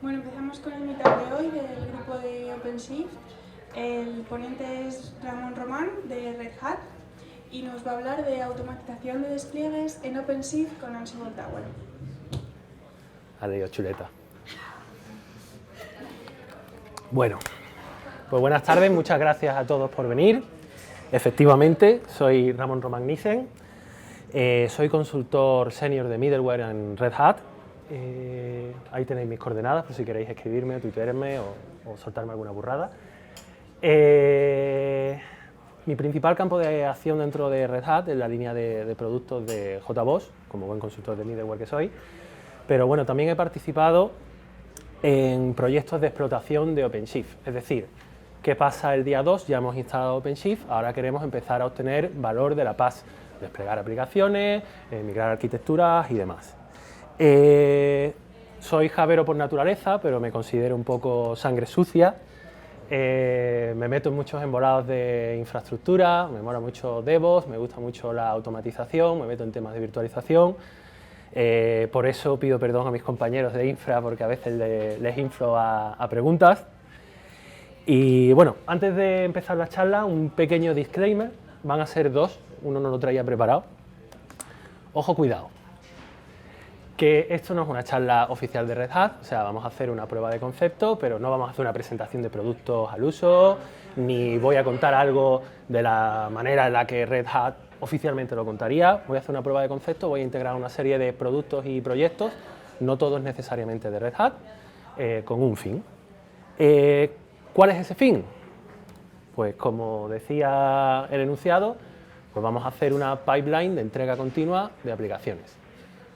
Bueno, empezamos con el meetup de hoy del grupo de OpenShift. El ponente es Ramón Román de Red Hat y nos va a hablar de automatización de despliegues en OpenShift con Ansible Tower. Adiós, chuleta. Bueno, pues buenas tardes, muchas gracias a todos por venir. Efectivamente, soy Ramón Román Nissen, soy consultor senior de middleware en Red Hat. Ahí tenéis mis coordenadas por si queréis escribirme, tuitearme o soltarme alguna burrada. Mi principal campo de acción dentro de Red Hat es la línea de productos de JBoss, como buen consultor de middleware que soy. Pero bueno, también he participado en proyectos de explotación de OpenShift, es decir, ¿qué pasa el día 2? Ya hemos instalado OpenShift, ahora queremos empezar a obtener valor de la PaaS, desplegar aplicaciones, migrar arquitecturas y demás. Soy javero por naturaleza, pero me considero un poco sangre sucia. Me meto en muchos embolados de infraestructura, me mola mucho DevOps, me gusta mucho la automatización, me meto en temas de virtualización. Por eso pido perdón a mis compañeros de infra, porque a veces les inflo a preguntas. Y bueno, antes de empezar la charla, un pequeño disclaimer, van a ser dos, uno no lo traía preparado. Ojo, cuidado, que esto no es una charla oficial de Red Hat, o sea, vamos a hacer una prueba de concepto, pero no vamos a hacer una presentación de productos al uso, ni voy a contar algo de la manera en la que Red Hat oficialmente lo contaría. Voy a hacer una prueba de concepto, voy a integrar una serie de productos y proyectos, no todos necesariamente de Red Hat, con un fin. ¿Cuál es ese fin? Pues como decía el enunciado, pues vamos a hacer una pipeline de entrega continua de aplicaciones.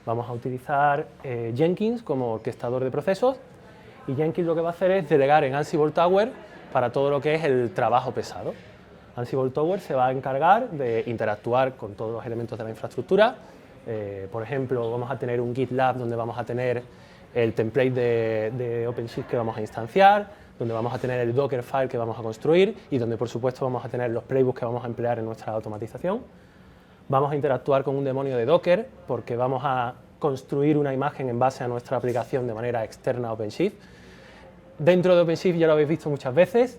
Vamos a utilizar Jenkins como orquestador de procesos y Jenkins lo que va a hacer es delegar en Ansible Tower para todo lo que es el trabajo pesado. Ansible Tower se va a encargar de interactuar con todos los elementos de la infraestructura. Por ejemplo, vamos a tener un GitLab donde vamos a tener el template de OpenShift que vamos a instanciar, donde vamos a tener el Dockerfile que vamos a construir y donde, por supuesto, vamos a tener los playbooks que vamos a emplear en nuestra automatización. Vamos a interactuar con un demonio de Docker porque vamos a construir una imagen en base a nuestra aplicación de manera externa a OpenShift. Dentro de OpenShift ya lo habéis visto muchas veces,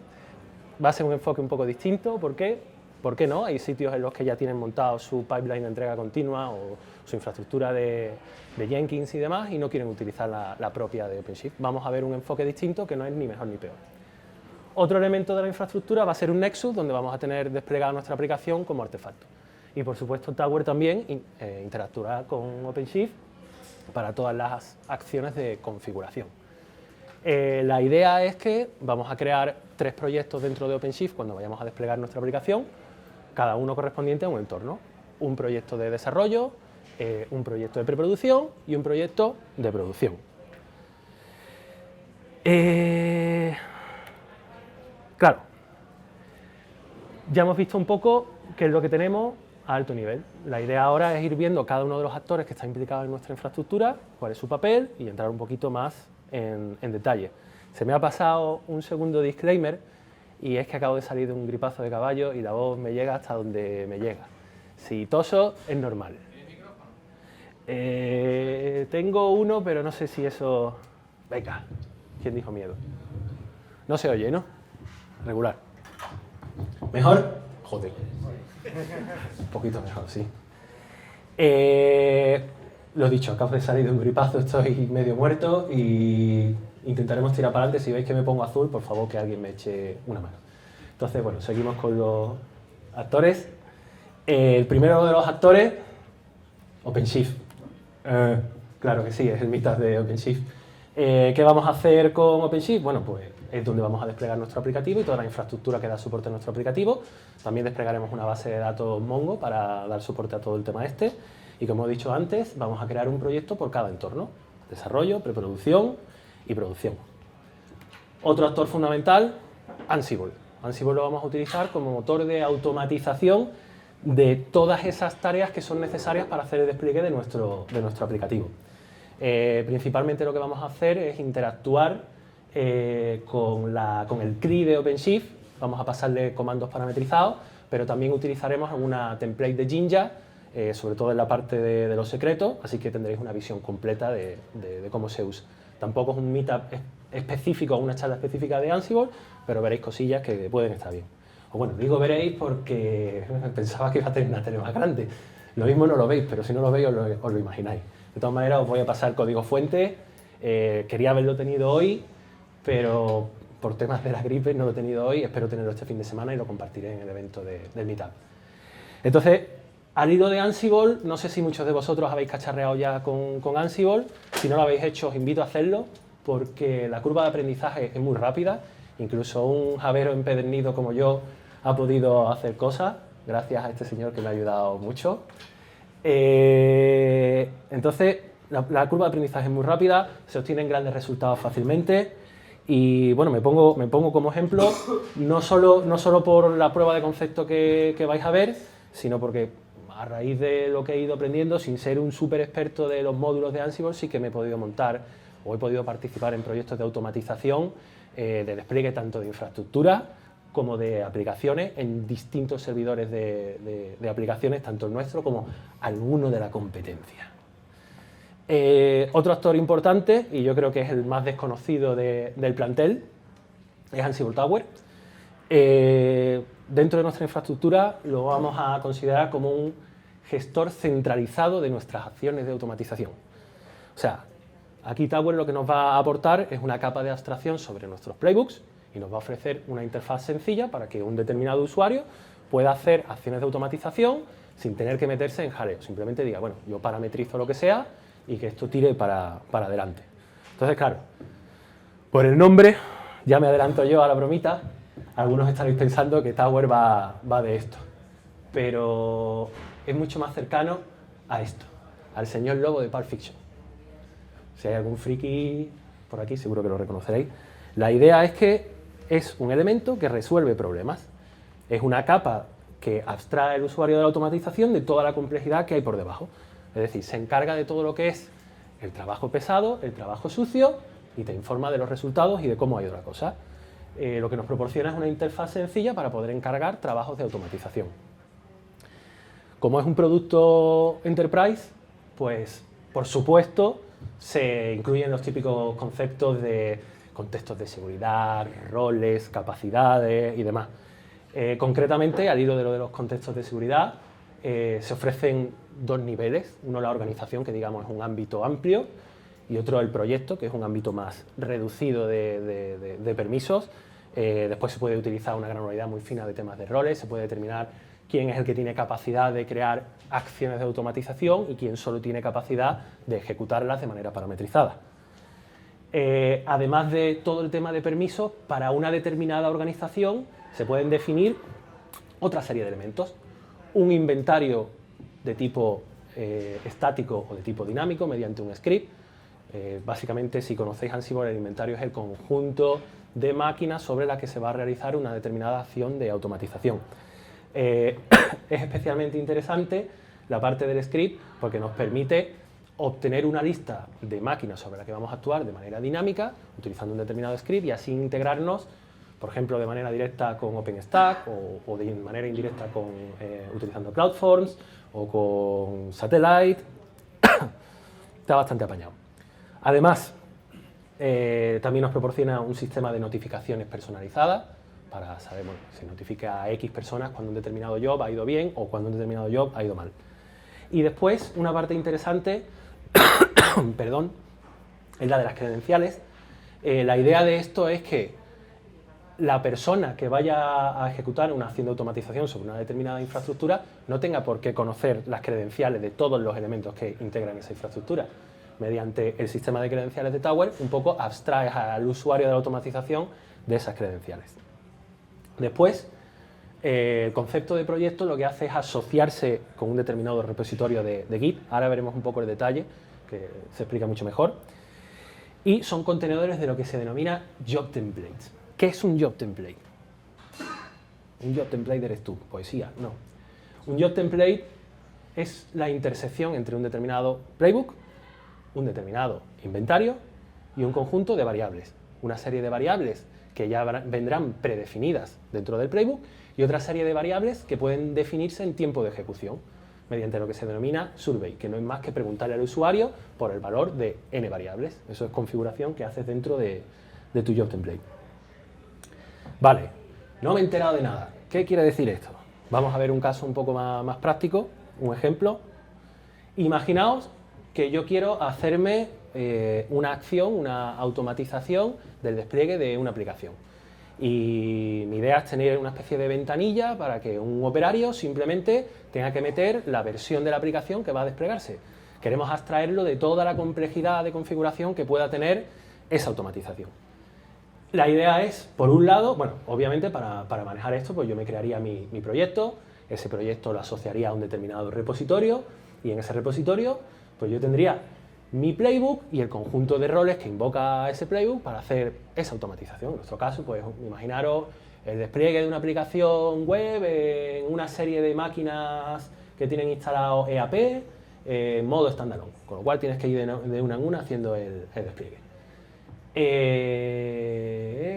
va a ser un enfoque un poco distinto. ¿Por qué? ¿Por qué no? Hay sitios en los que ya tienen montado su pipeline de entrega continua o su infraestructura de Jenkins y demás y no quieren utilizar la propia de OpenShift. Vamos a ver un enfoque distinto que no es ni mejor ni peor. Otro elemento de la infraestructura va a ser un Nexus donde vamos a tener desplegada nuestra aplicación como artefacto. Y por supuesto Tower también interactuará con OpenShift para todas las acciones de configuración. La idea es que vamos a crear 3 proyectos dentro de OpenShift cuando vayamos a desplegar nuestra aplicación, cada uno correspondiente a un entorno. Un proyecto de desarrollo, un proyecto de preproducción y un proyecto de producción. Claro, ya hemos visto un poco qué es lo que tenemos a alto nivel. La idea ahora es ir viendo cada uno de los actores que está implicado en nuestra infraestructura, cuál es su papel y entrar un poquito más en detalle. Se me ha pasado un segundo disclaimer y es que acabo de salir de un gripazo de caballo y la voz me llega hasta donde me llega. Si toso, es normal. Tengo uno, pero no sé si eso... Venga, ¿quién dijo miedo? No se oye, ¿no? Regular. ¿Mejor? Joder. Un poquito mejor, sí. Lo dicho, acabo de salir de un gripazo, estoy medio muerto y intentaremos tirar para adelante. Si veis que me pongo azul, por favor que alguien me eche una mano. Entonces, bueno, seguimos con los actores. El primero de los actores, OpenShift. Claro que sí, es el mitad de OpenShift. ¿Qué vamos a hacer con OpenShift? Bueno, pues es donde vamos a desplegar nuestro aplicativo y toda la infraestructura que da soporte a nuestro aplicativo. También desplegaremos una base de datos Mongo para dar soporte a todo el tema este. Y como he dicho antes, vamos a crear un proyecto por cada entorno. Desarrollo, preproducción y producción. Otro actor fundamental, Ansible. Ansible lo vamos a utilizar como motor de automatización de todas esas tareas que son necesarias para hacer el despliegue de nuestro aplicativo. Principalmente lo que vamos a hacer es interactuar con el CRI de OpenShift. Vamos a pasarle comandos parametrizados, pero también utilizaremos una template de Jinja, sobre todo en la parte de los secretos, así que tendréis una visión completa de cómo se usa. Tampoco es un meetup específico, una charla específica de Ansible, pero veréis cosillas que pueden estar bien. O bueno, digo veréis porque pensaba que iba a tener una tele más grande. Lo mismo no lo veis, pero si no lo veis os lo imagináis. De todas maneras os voy a pasar código fuente. Quería haberlo tenido hoy, pero por temas de la gripe no lo he tenido hoy. Espero tenerlo este fin de semana y lo compartiré en el evento del Meetup. Entonces, al hilo de Ansible, no sé si muchos de vosotros habéis cacharreado ya con Ansible. Si no lo habéis hecho, os invito a hacerlo, porque la curva de aprendizaje es muy rápida. Incluso un javero empedernido como yo ha podido hacer cosas, gracias a este señor que me ha ayudado mucho. Entonces, la curva de aprendizaje es muy rápida, se obtienen grandes resultados fácilmente. Y bueno, me pongo como ejemplo, no solo por la prueba de concepto que vais a ver, sino porque a raíz de lo que he ido aprendiendo, sin ser un súper experto de los módulos de Ansible, sí que me he podido montar o he podido participar en proyectos de automatización, de despliegue tanto de infraestructura como de aplicaciones en distintos servidores de aplicaciones, tanto el nuestro como alguno de la competencia. Otro actor importante, y yo creo que es el más desconocido del plantel, es Ansible Tower. Dentro de nuestra infraestructura lo vamos a considerar como un gestor centralizado de nuestras acciones de automatización. O sea, aquí Tower lo que nos va a aportar es una capa de abstracción sobre nuestros playbooks y nos va a ofrecer una interfaz sencilla para que un determinado usuario pueda hacer acciones de automatización sin tener que meterse en jaleo. Simplemente diga, bueno, yo parametrizo lo que sea y que esto tire para adelante. Entonces, claro, por el nombre, ya me adelanto yo a la bromita, algunos estaréis pensando que Tower va de esto, pero es mucho más cercano a esto, al señor lobo de Pulp Fiction. Si hay algún friki por aquí, seguro que lo reconoceréis. La idea es que es un elemento que resuelve problemas. Es una capa que abstrae al usuario de la automatización de toda la complejidad que hay por debajo. Es decir, se encarga de todo lo que es el trabajo pesado, el trabajo sucio, y te informa de los resultados y de cómo ha ido la cosa. Lo que nos proporciona es una interfaz sencilla para poder encargar trabajos de automatización. Como es un producto enterprise, pues por supuesto se incluyen los típicos conceptos de contextos de seguridad, roles, capacidades y demás. Concretamente, al hilo de lo de los contextos de seguridad, se ofrecen dos niveles. Uno, la organización, que digamos es un ámbito amplio, y otro, el proyecto, que es un ámbito más reducido de permisos. Después se puede utilizar una granularidad muy fina de temas de roles, se puede determinar quién es el que tiene capacidad de crear acciones de automatización y quién solo tiene capacidad de ejecutarlas de manera parametrizada. Además de todo el tema de permisos, para una determinada organización se pueden definir otra serie de elementos. Un inventario de tipo estático o de tipo dinámico mediante un script. Básicamente, si conocéis Ansible, el inventario es el conjunto de máquinas sobre las que se va a realizar una determinada acción de automatización. Es especialmente interesante la parte del script porque nos permite obtener una lista de máquinas sobre las que vamos a actuar de manera dinámica, utilizando un determinado script, y así integrarnos, por ejemplo, de manera directa con OpenStack o de manera indirecta utilizando CloudForms o con Satellite. Está bastante apañado. Además, también nos proporciona un sistema de notificaciones personalizadas para saber, bueno, se notifica a X personas cuando un determinado job ha ido bien o cuando un determinado job ha ido mal. Y después, una parte interesante, perdón, es la de las credenciales. La idea de esto es que la persona que vaya a ejecutar una acción de automatización sobre una determinada infraestructura no tenga por qué conocer las credenciales de todos los elementos que integran esa infraestructura. Mediante el sistema de credenciales de Tower, un poco abstraes al usuario de la automatización de esas credenciales. Después, el concepto de proyecto lo que hace es asociarse con un determinado repositorio de Git. Ahora veremos un poco el detalle, que se explica mucho mejor. Y son contenedores de lo que se denomina Job Templates. ¿Qué es un Job Template? ¿Un Job Template eres tú? Poesía, no. Un Job Template es la intersección entre un determinado playbook, un determinado inventario y un conjunto de variables. Una serie de variables que ya vendrán predefinidas dentro del playbook y otra serie de variables que pueden definirse en tiempo de ejecución mediante lo que se denomina survey, que no es más que preguntarle al usuario por el valor de n variables. Eso es configuración que haces dentro de de tu job template. Vale, no me he enterado de nada. ¿Qué quiere decir esto? Vamos a ver un caso un poco más práctico, un ejemplo. Imaginaos que yo quiero hacerme una acción, una automatización del despliegue de una aplicación. Y mi idea es tener una especie de ventanilla para que un operario simplemente tenga que meter la versión de la aplicación que va a desplegarse. Queremos abstraerlo de toda la complejidad de configuración que pueda tener esa automatización. La idea es, por un lado, bueno, obviamente para manejar esto, pues yo me crearía mi proyecto, ese proyecto lo asociaría a un determinado repositorio, y en ese repositorio, pues yo tendría mi playbook y el conjunto de roles que invoca ese playbook para hacer esa automatización. En nuestro caso, pues imaginaros el despliegue de una aplicación web en una serie de máquinas que tienen instalado EAP en modo standalone, con lo cual tienes que ir de una en una haciendo el despliegue.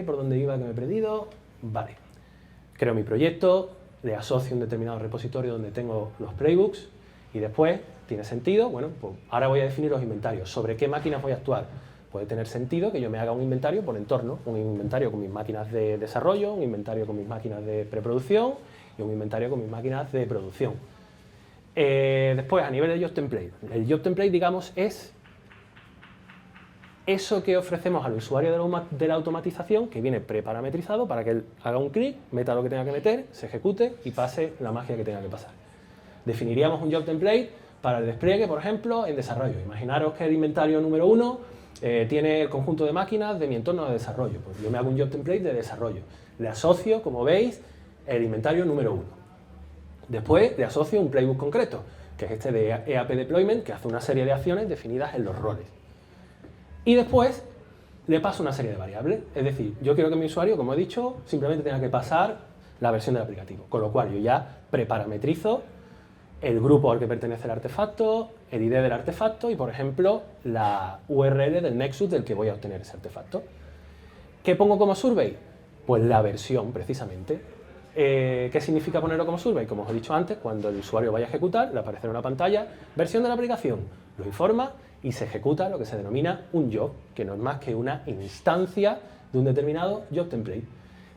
¿Por dónde iba que me he perdido? Vale. Creo mi proyecto, le asocio un determinado repositorio donde tengo los playbooks y después, ¿tiene sentido? Bueno, pues ahora voy a definir los inventarios. ¿Sobre qué máquinas voy a actuar? Puede tener sentido que yo me haga un inventario por entorno, un inventario con mis máquinas de desarrollo, un inventario con mis máquinas de preproducción y un inventario con mis máquinas de producción. Después, a nivel de job template. El job template, digamos, es eso que ofrecemos al usuario de la automatización, que viene preparametrizado para que él haga un clic, meta lo que tenga que meter, se ejecute y pase la magia que tenga que pasar. Definiríamos un job template para el despliegue, por ejemplo, en desarrollo. Imaginaros que el inventario número 1 tiene el conjunto de máquinas de mi entorno de desarrollo. Pues yo me hago un job template de desarrollo. Le asocio, como veis, el inventario número 1. Después le asocio un playbook concreto, que es este de EAP Deployment, que hace una serie de acciones definidas en los roles. Y después le paso una serie de variables. Es decir, yo quiero que mi usuario, como he dicho, simplemente tenga que pasar la versión del aplicativo. Con lo cual yo ya preparametrizo el grupo al que pertenece el artefacto, el ID del artefacto y, por ejemplo, la URL del Nexus del que voy a obtener ese artefacto. ¿Qué pongo como survey? Pues la versión, precisamente. ¿Qué significa ponerlo como survey? Como os he dicho antes, cuando el usuario vaya a ejecutar, le aparecerá una pantalla, versión de la aplicación, lo informa y se ejecuta lo que se denomina un job, que no es más que una instancia de un determinado job template.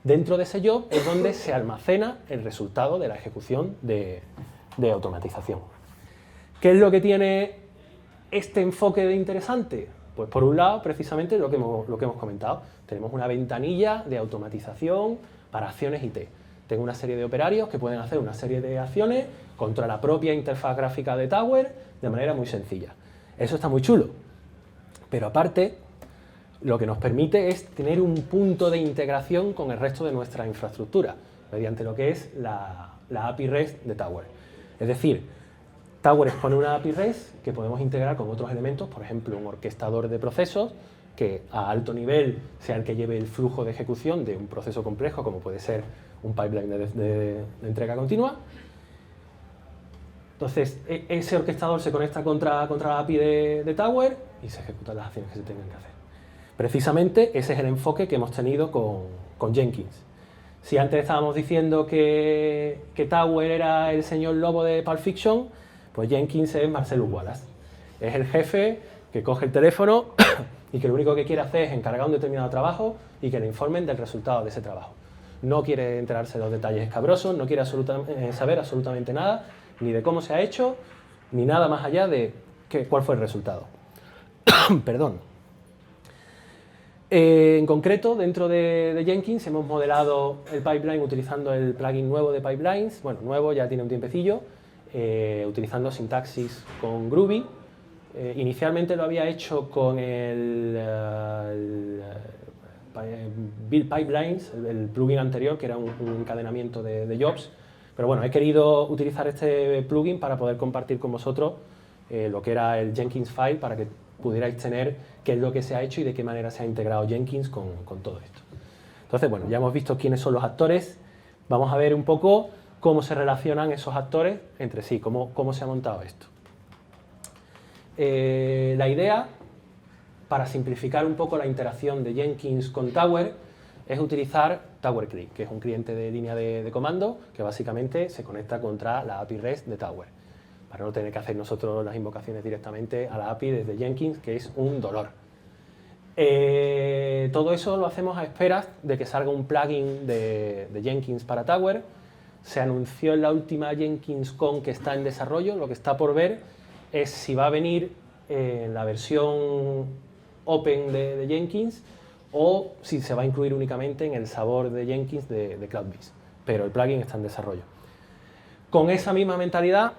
Dentro de ese job es donde se almacena el resultado de la ejecución de automatización. ¿Qué es lo que tiene este enfoque de interesante? Pues por un lado, precisamente lo que hemos comentado. Tenemos una ventanilla de automatización para acciones IT. Tengo una serie de operarios que pueden hacer una serie de acciones contra la propia interfaz gráfica de Tower de manera muy sencilla. Eso está muy chulo, pero aparte lo que nos permite es tener un punto de integración con el resto de nuestra infraestructura, mediante lo que es la API REST de Tower. Es decir, Tower expone una API REST que podemos integrar con otros elementos, por ejemplo, un orquestador de procesos que a alto nivel sea el que lleve el flujo de ejecución de un proceso complejo, como puede ser un pipeline de entrega continua. Entonces, ese orquestador se conecta contra la API de Tower y se ejecutan las acciones que se tengan que hacer. Precisamente ese es el enfoque que hemos tenido con Jenkins. Si antes estábamos diciendo que Tower era el señor lobo de Pulp Fiction, pues Jenkins es Marcellus Wallace. Es el jefe que coge el teléfono y que lo único que quiere hacer es encargar un determinado trabajo y que le informen del resultado de ese trabajo. No quiere enterarse de los detalles escabrosos, no quiere saber absolutamente nada, ni de cómo se ha hecho, ni nada más allá de cuál fue el resultado. Perdón. En concreto, dentro de Jenkins hemos modelado el pipeline utilizando el plugin nuevo de Pipelines, bueno, nuevo, ya tiene un tiempecillo, utilizando sintaxis con Groovy. Inicialmente lo había hecho con el Build Pipelines, el plugin anterior, que era un encadenamiento de jobs. Pero bueno, he querido utilizar este plugin para poder compartir con vosotros lo que era el Jenkins file, para que pudierais tener qué es lo que se ha hecho y de qué manera se ha integrado Jenkins con todo esto. Entonces, bueno, ya hemos visto quiénes son los actores. Vamos a ver un poco cómo se relacionan esos actores entre sí, cómo se ha montado esto. La idea, para simplificar un poco la interacción de Jenkins con Tower, es utilizar Tower CLI, que es un cliente de línea de comando que básicamente se conecta contra la API REST de Tower, para no tener que hacer nosotros las invocaciones directamente a la API desde Jenkins, que es un dolor. Todo eso lo hacemos a esperas de que salga un plugin de Jenkins para Tower. Se anunció en la última JenkinsCon que está en desarrollo. Lo que está por ver es si va a venir en la versión Open de Jenkins o si se va a incluir únicamente en el sabor de Jenkins de CloudBees. Pero el plugin está en desarrollo. Con esa misma mentalidad,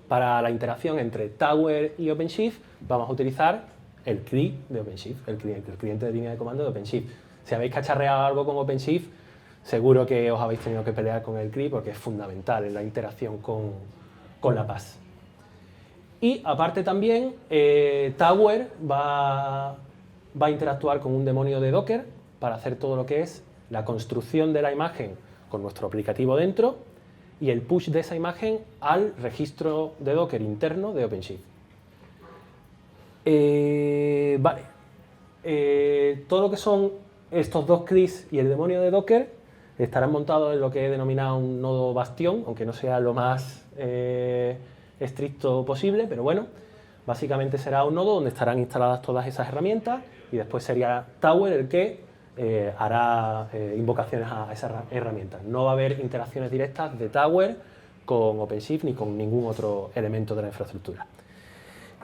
para la interacción entre Tower y OpenShift, vamos a utilizar el CLI de OpenShift, el cliente de línea de comando de OpenShift. Si habéis cacharreado algo con OpenShift, seguro que os habéis tenido que pelear con el CLI porque es fundamental en la interacción con la PaaS. Y aparte también, Tower va a interactuar con un demonio de Docker para hacer todo lo que es la construcción de la imagen con nuestro aplicativo dentro y el push de esa imagen al registro de Docker interno de OpenShift. Vale. Todo lo que son estos dos CLIs y el demonio de Docker estarán montados en lo que he denominado un nodo bastión, aunque no sea lo más estricto posible, pero bueno, básicamente será un nodo donde estarán instaladas todas esas herramientas y después sería Tower el que hará invocaciones a esas herramientas. No va a haber interacciones directas de Tower con OpenShift ni con ningún otro elemento de la infraestructura.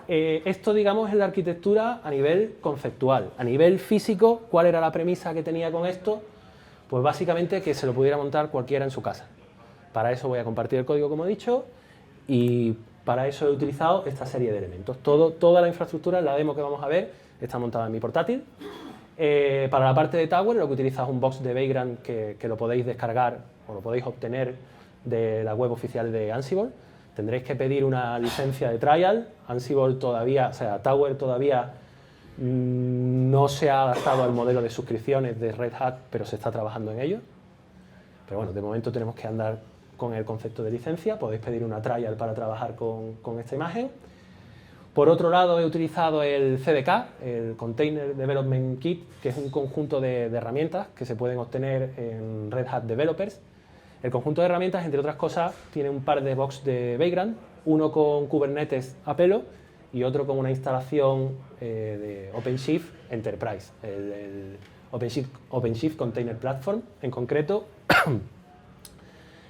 Esto, digamos, es la arquitectura a nivel conceptual. A nivel físico, ¿cuál era la premisa que tenía con esto? Pues básicamente que se lo pudiera montar cualquiera en su casa. Para eso voy a compartir el código, como he dicho, y para eso he utilizado esta serie de elementos. Toda la infraestructura, la demo que vamos a ver, está montada en mi portátil. Para la parte de Tower, lo que utiliza es un box de Vagrant que lo podéis descargar o lo podéis obtener de la web oficial de Ansible. Tendréis que pedir una licencia de trial. Ansible todavía, o sea, Tower todavía no se ha adaptado al modelo de suscripciones de Red Hat, pero se está trabajando en ello. Pero bueno, de momento tenemos que andar con el concepto de licencia. Podéis pedir una trial para trabajar con esta imagen. Por otro lado, he utilizado el CDK, el Container Development Kit, que es un conjunto de herramientas que se pueden obtener en Red Hat Developers. El conjunto de herramientas, entre otras cosas, tiene un par de box de Vagrant, uno con Kubernetes a pelo y otro con una instalación de OpenShift Enterprise, el OpenShift Container Platform en concreto.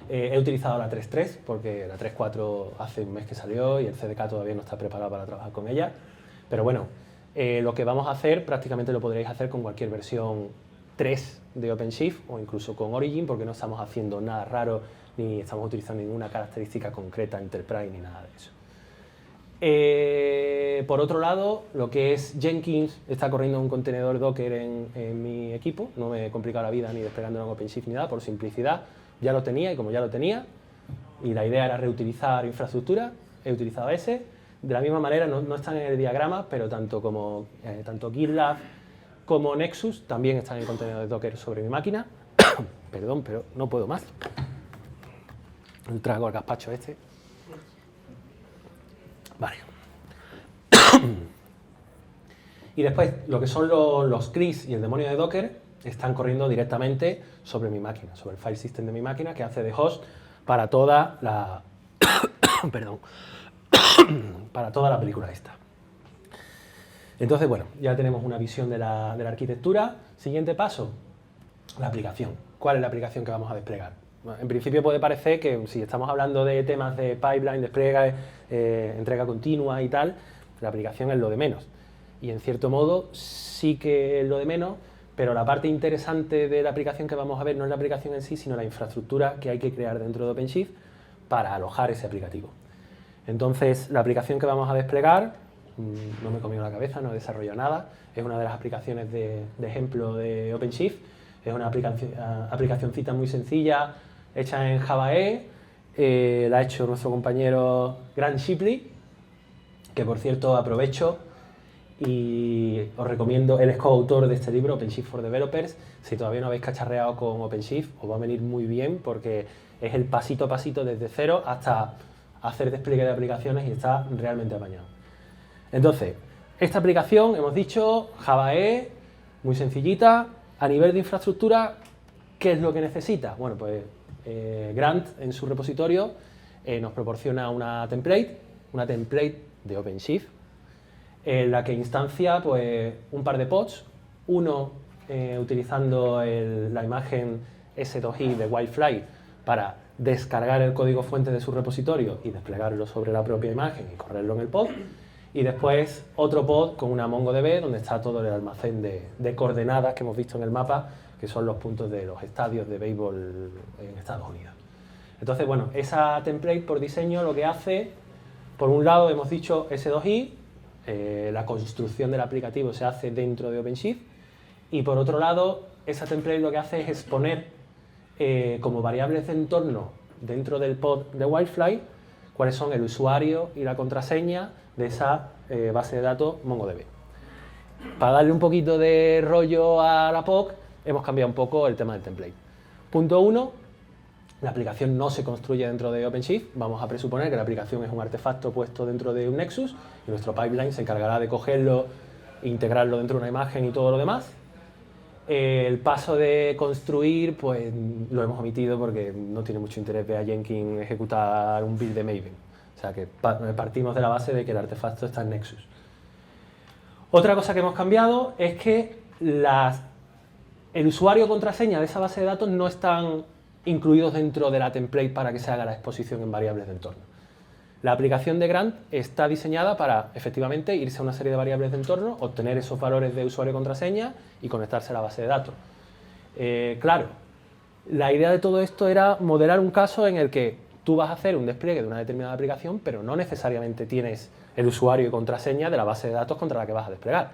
He utilizado la 3.3 porque la 3.4 hace un mes que salió y el CDK todavía no está preparado para trabajar con ella. Pero bueno, lo que vamos a hacer prácticamente lo podréis hacer con cualquier versión 3 de OpenShift o incluso con Origin, porque no estamos haciendo nada raro ni estamos utilizando ninguna característica concreta Enterprise ni nada de eso. Por otro lado, lo que es Jenkins está corriendo un contenedor Docker en mi equipo. No me he complicado la vida ni desplegándolo en OpenShift ni nada, por simplicidad. Ya lo tenía y como ya lo tenía y la idea era reutilizar infraestructura, he utilizado ese. De la misma manera, no están en el diagrama, pero tanto GitLab como Nexus también están en contenedor de Docker sobre mi máquina. Perdón, pero no puedo más. Un trago al gazpacho este. Vale. Y después, lo que son los CLIs y el demonio de Docker están corriendo directamente sobre mi máquina, sobre el file system de mi máquina, que hace de host para toda la perdón, para toda la película esta. Entonces, bueno, ya tenemos una visión de la arquitectura. Siguiente paso, la aplicación. ¿Cuál es la aplicación que vamos a desplegar? Bueno, en principio puede parecer que si estamos hablando de temas de pipeline, despliegue, entrega continua y tal, la aplicación es lo de menos. Y en cierto modo sí que es lo de menos, pero la parte interesante de la aplicación que vamos a ver no es la aplicación en sí, sino la infraestructura que hay que crear dentro de OpenShift para alojar ese aplicativo. Entonces, la aplicación que vamos a desplegar, no me he comido la cabeza, no he desarrollado nada, es una de las aplicaciones de ejemplo de OpenShift, es una aplicacioncita muy sencilla, hecha en Java-E, la ha hecho nuestro compañero Grant Shipley, que por cierto aprovecho y os recomiendo, él es coautor de este libro, OpenShift for Developers. Si todavía no habéis cacharreado con OpenShift, os va a venir muy bien porque es el pasito a pasito desde cero hasta hacer despliegue de aplicaciones y está realmente apañado. Entonces, esta aplicación, hemos dicho, Java-E, muy sencillita. A nivel de infraestructura, ¿qué es lo que necesita? Bueno, pues Grant en su repositorio nos proporciona una template de OpenShift. en la que instancia pues, un par de pods, uno utilizando la imagen S2i de Wildfly para descargar el código fuente de su repositorio y desplegarlo sobre la propia imagen y correrlo en el pod, y después otro pod con una MongoDB donde está todo el almacén de coordenadas que hemos visto en el mapa, que son los puntos de los estadios de béisbol en Estados Unidos. Entonces, bueno, esa template por diseño lo que hace, por un lado hemos dicho S2i, la construcción del aplicativo se hace dentro de OpenShift, y por otro lado, esa template lo que hace es exponer como variables de entorno dentro del pod de Wildfly cuáles son el usuario y la contraseña de esa base de datos MongoDB. Para darle un poquito de rollo a la POC, hemos cambiado un poco el tema del template. Punto 1, la aplicación no se construye dentro de OpenShift. Vamos a presuponer que la aplicación es un artefacto puesto dentro de un Nexus y nuestro pipeline se encargará de cogerlo, integrarlo dentro de una imagen y todo lo demás. El paso de construir, pues lo hemos omitido porque no tiene mucho interés ver a Jenkins ejecutar un build de Maven. O sea que partimos de la base de que el artefacto está en Nexus. Otra cosa que hemos cambiado es que el usuario o contraseña de esa base de datos no están incluidos dentro de la template para que se haga la exposición en variables de entorno. La aplicación de Grant está diseñada para, efectivamente, irse a una serie de variables de entorno, obtener esos valores de usuario y contraseña y conectarse a la base de datos. Claro, la idea de todo esto era modelar un caso en el que tú vas a hacer un despliegue de una determinada aplicación, pero no necesariamente tienes el usuario y contraseña de la base de datos contra la que vas a desplegar.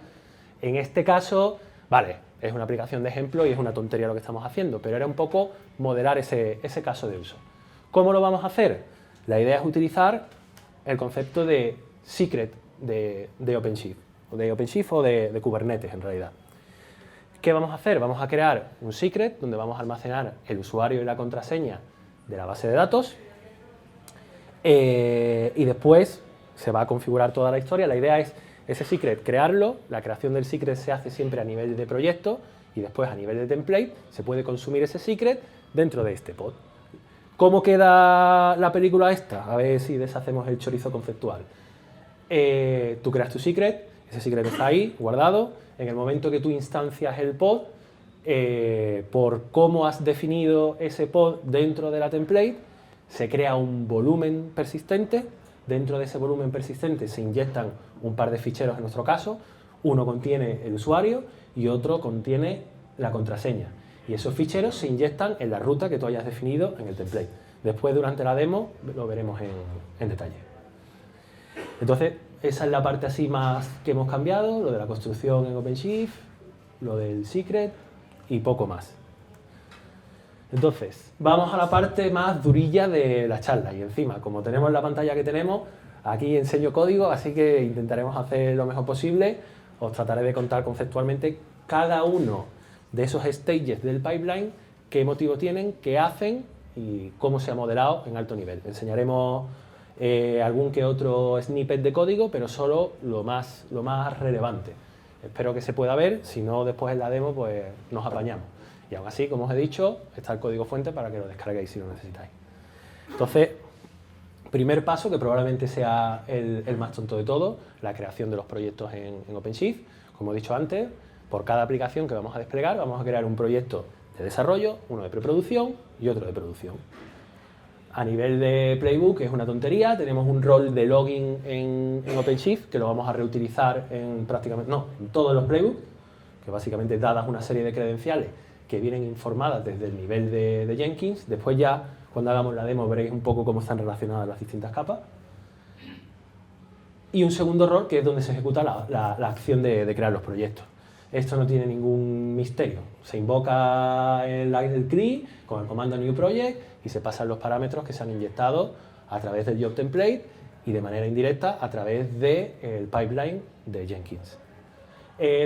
En este caso, vale, es una aplicación de ejemplo y es una tontería lo que estamos haciendo, pero era un poco modelar ese caso de uso. ¿Cómo lo vamos a hacer? La idea es utilizar el concepto de secret de OpenShift, o de Kubernetes en realidad. ¿Qué vamos a hacer? Vamos a crear un secret donde vamos a almacenar el usuario y la contraseña de la base de datos y después se va a configurar toda la historia. La idea es ese secret crearlo, la creación del secret se hace siempre a nivel de proyecto y después a nivel de template se puede consumir ese secret dentro de este pod. ¿Cómo queda la película esta? A ver si deshacemos el chorizo conceptual. Tú creas tu secret, ese secret está ahí, guardado. En el momento que tú instancias el pod, por cómo has definido ese pod dentro de la template, se crea un volumen persistente. Dentro de ese volumen persistente se inyectan un par de ficheros en nuestro caso. Uno contiene el usuario y otro contiene la contraseña. Y esos ficheros se inyectan en la ruta que tú hayas definido en el template. Después, durante la demo, lo veremos en detalle. Entonces, esa es la parte así más que hemos cambiado, lo de la construcción en OpenShift, lo del secret y poco más. Entonces, vamos a la parte más durilla de la charla. Y encima, como tenemos la pantalla que tenemos, aquí enseño código, así que intentaremos hacer lo mejor posible. Os trataré de contar conceptualmente cada uno de esos stages del pipeline, qué motivo tienen, qué hacen y cómo se ha modelado en alto nivel. Enseñaremos algún que otro snippet de código, pero solo lo más relevante. Espero que se pueda ver, si no después en la demo pues nos apañamos. Y aún así, como os he dicho, está el código fuente para que lo descarguéis si lo necesitáis. Entonces, primer paso, que probablemente sea el más tonto de todo, la creación de los proyectos en OpenShift. Como he dicho antes, por cada aplicación que vamos a desplegar, vamos a crear un proyecto de desarrollo, uno de preproducción y otro de producción. A nivel de playbook es una tontería, tenemos un rol de login en OpenShift que lo vamos a reutilizar en todos los playbooks, que básicamente dadas una serie de credenciales que vienen informadas desde el nivel de Jenkins. Después ya, cuando hagamos la demo, veréis un poco cómo están relacionadas las distintas capas. Y un segundo rol que es donde se ejecuta la acción de crear los proyectos. Esto no tiene ningún misterio. Se invoca el CRI con el comando new project y se pasan los parámetros que se han inyectado a través del job template y de manera indirecta a través del pipeline de Jenkins.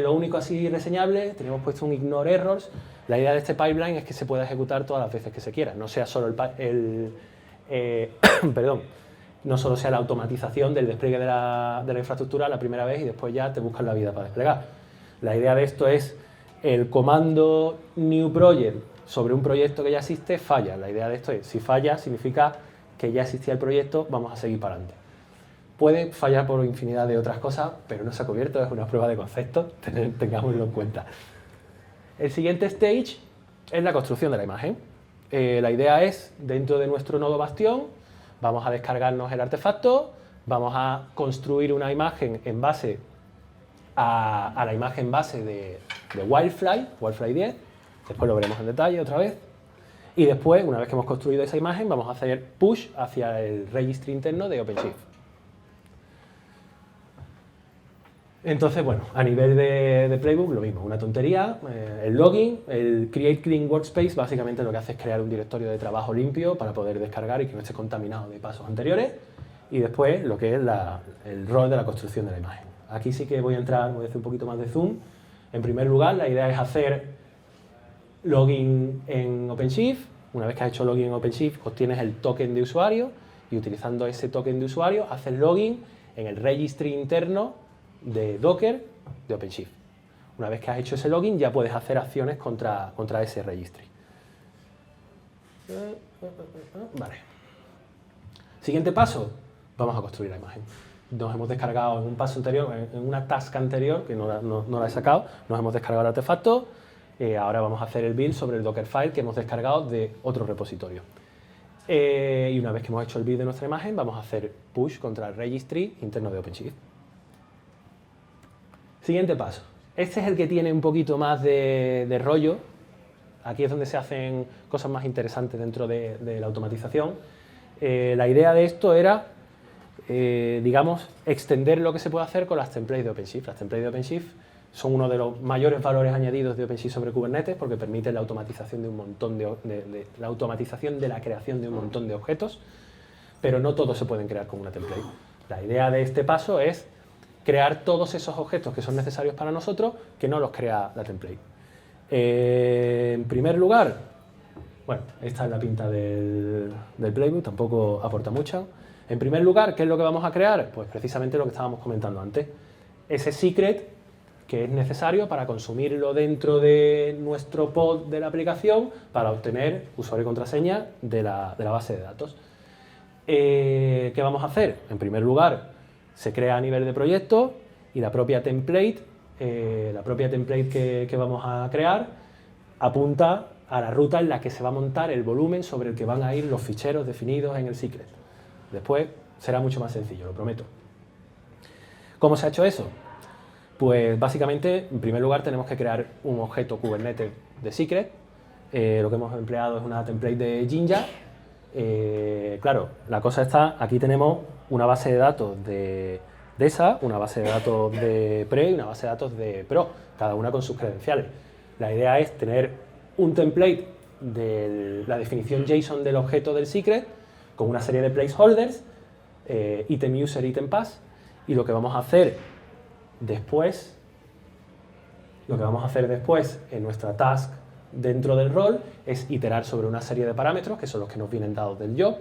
Lo único así reseñable, tenemos puesto un ignore errors. La idea de este pipeline es que se pueda ejecutar todas las veces que se quiera, no sea solo no solo sea la automatización del despliegue de la infraestructura la primera vez y después ya te buscas la vida para desplegar. La idea de esto es el comando new project sobre un proyecto que ya existe falla. La idea de esto es, si falla, significa que ya existía el proyecto, vamos a seguir para adelante. Puede fallar por infinidad de otras cosas, pero no se ha cubierto, es una prueba de concepto, tengámoslo en cuenta. El siguiente stage es la construcción de la imagen. La idea es, dentro de nuestro nodo Bastión, vamos a descargarnos el artefacto, vamos a construir una imagen en base a la imagen base de Wildfly 10, después lo veremos en detalle otra vez, y después, una vez que hemos construido esa imagen, vamos a hacer push hacia el registry interno de OpenShift. Entonces, bueno, a nivel de playbook, lo mismo, una tontería, el login, el create clean workspace, básicamente lo que hace es crear un directorio de trabajo limpio para poder descargar y que no esté contaminado de pasos anteriores, y después lo que es el rol de la construcción de la imagen. Aquí sí que voy a hacer un poquito más de zoom. En primer lugar, la idea es hacer login en OpenShift. Una vez que has hecho login en OpenShift, obtienes el token de usuario, y utilizando ese token de usuario, haces login en el registry interno de Docker de OpenShift. Una vez que has hecho ese login, ya puedes hacer acciones contra ese registry. Vale. Siguiente paso, vamos a construir la imagen. Nos hemos descargado en un paso anterior, en una task anterior, que no la he sacado, nos hemos descargado el artefacto. Ahora vamos a hacer el build sobre el Dockerfile que hemos descargado de otro repositorio. Y una vez que hemos hecho el build de nuestra imagen, vamos a hacer push contra el registry interno de OpenShift. Siguiente paso. Este es el que tiene un poquito más de rollo. Aquí es donde se hacen cosas más interesantes dentro de la automatización. La idea de esto era, digamos, extender lo que se puede hacer con las templates de OpenShift. Las templates de OpenShift son uno de los mayores valores añadidos de OpenShift sobre Kubernetes porque permiten la automatización de un montón la automatización de la creación de un montón de objetos, pero no todos se pueden crear con una template. La idea de este paso es crear todos esos objetos que son necesarios para nosotros, que no los crea la template. En primer lugar, bueno, esta es la pinta del playbook, tampoco aporta mucho. En primer lugar, ¿qué es lo que vamos a crear? Pues precisamente lo que estábamos comentando antes. Ese secret que es necesario para consumirlo dentro de nuestro pod de la aplicación para obtener usuario y contraseña de la base de datos. ¿Qué vamos a hacer? En primer lugar, se crea a nivel de proyecto y la propia template que vamos a crear apunta a la ruta en la que se va a montar el volumen sobre el que van a ir los ficheros definidos en el secret. Después será mucho más sencillo, lo prometo. ¿Cómo se ha hecho eso? Pues básicamente, en primer lugar, tenemos que crear un objeto Kubernetes de secret. Lo que hemos empleado es una template de Jinja. Claro, la cosa está, aquí tenemos una base de datos de DESA, una base de datos de Pre y una base de datos de Pro, cada una con sus credenciales. La idea es tener un template de la definición JSON del objeto del secret con una serie de placeholders, item user, item pass, y lo que vamos a hacer después en nuestra task dentro del rol es iterar sobre una serie de parámetros que son los que nos vienen dados del job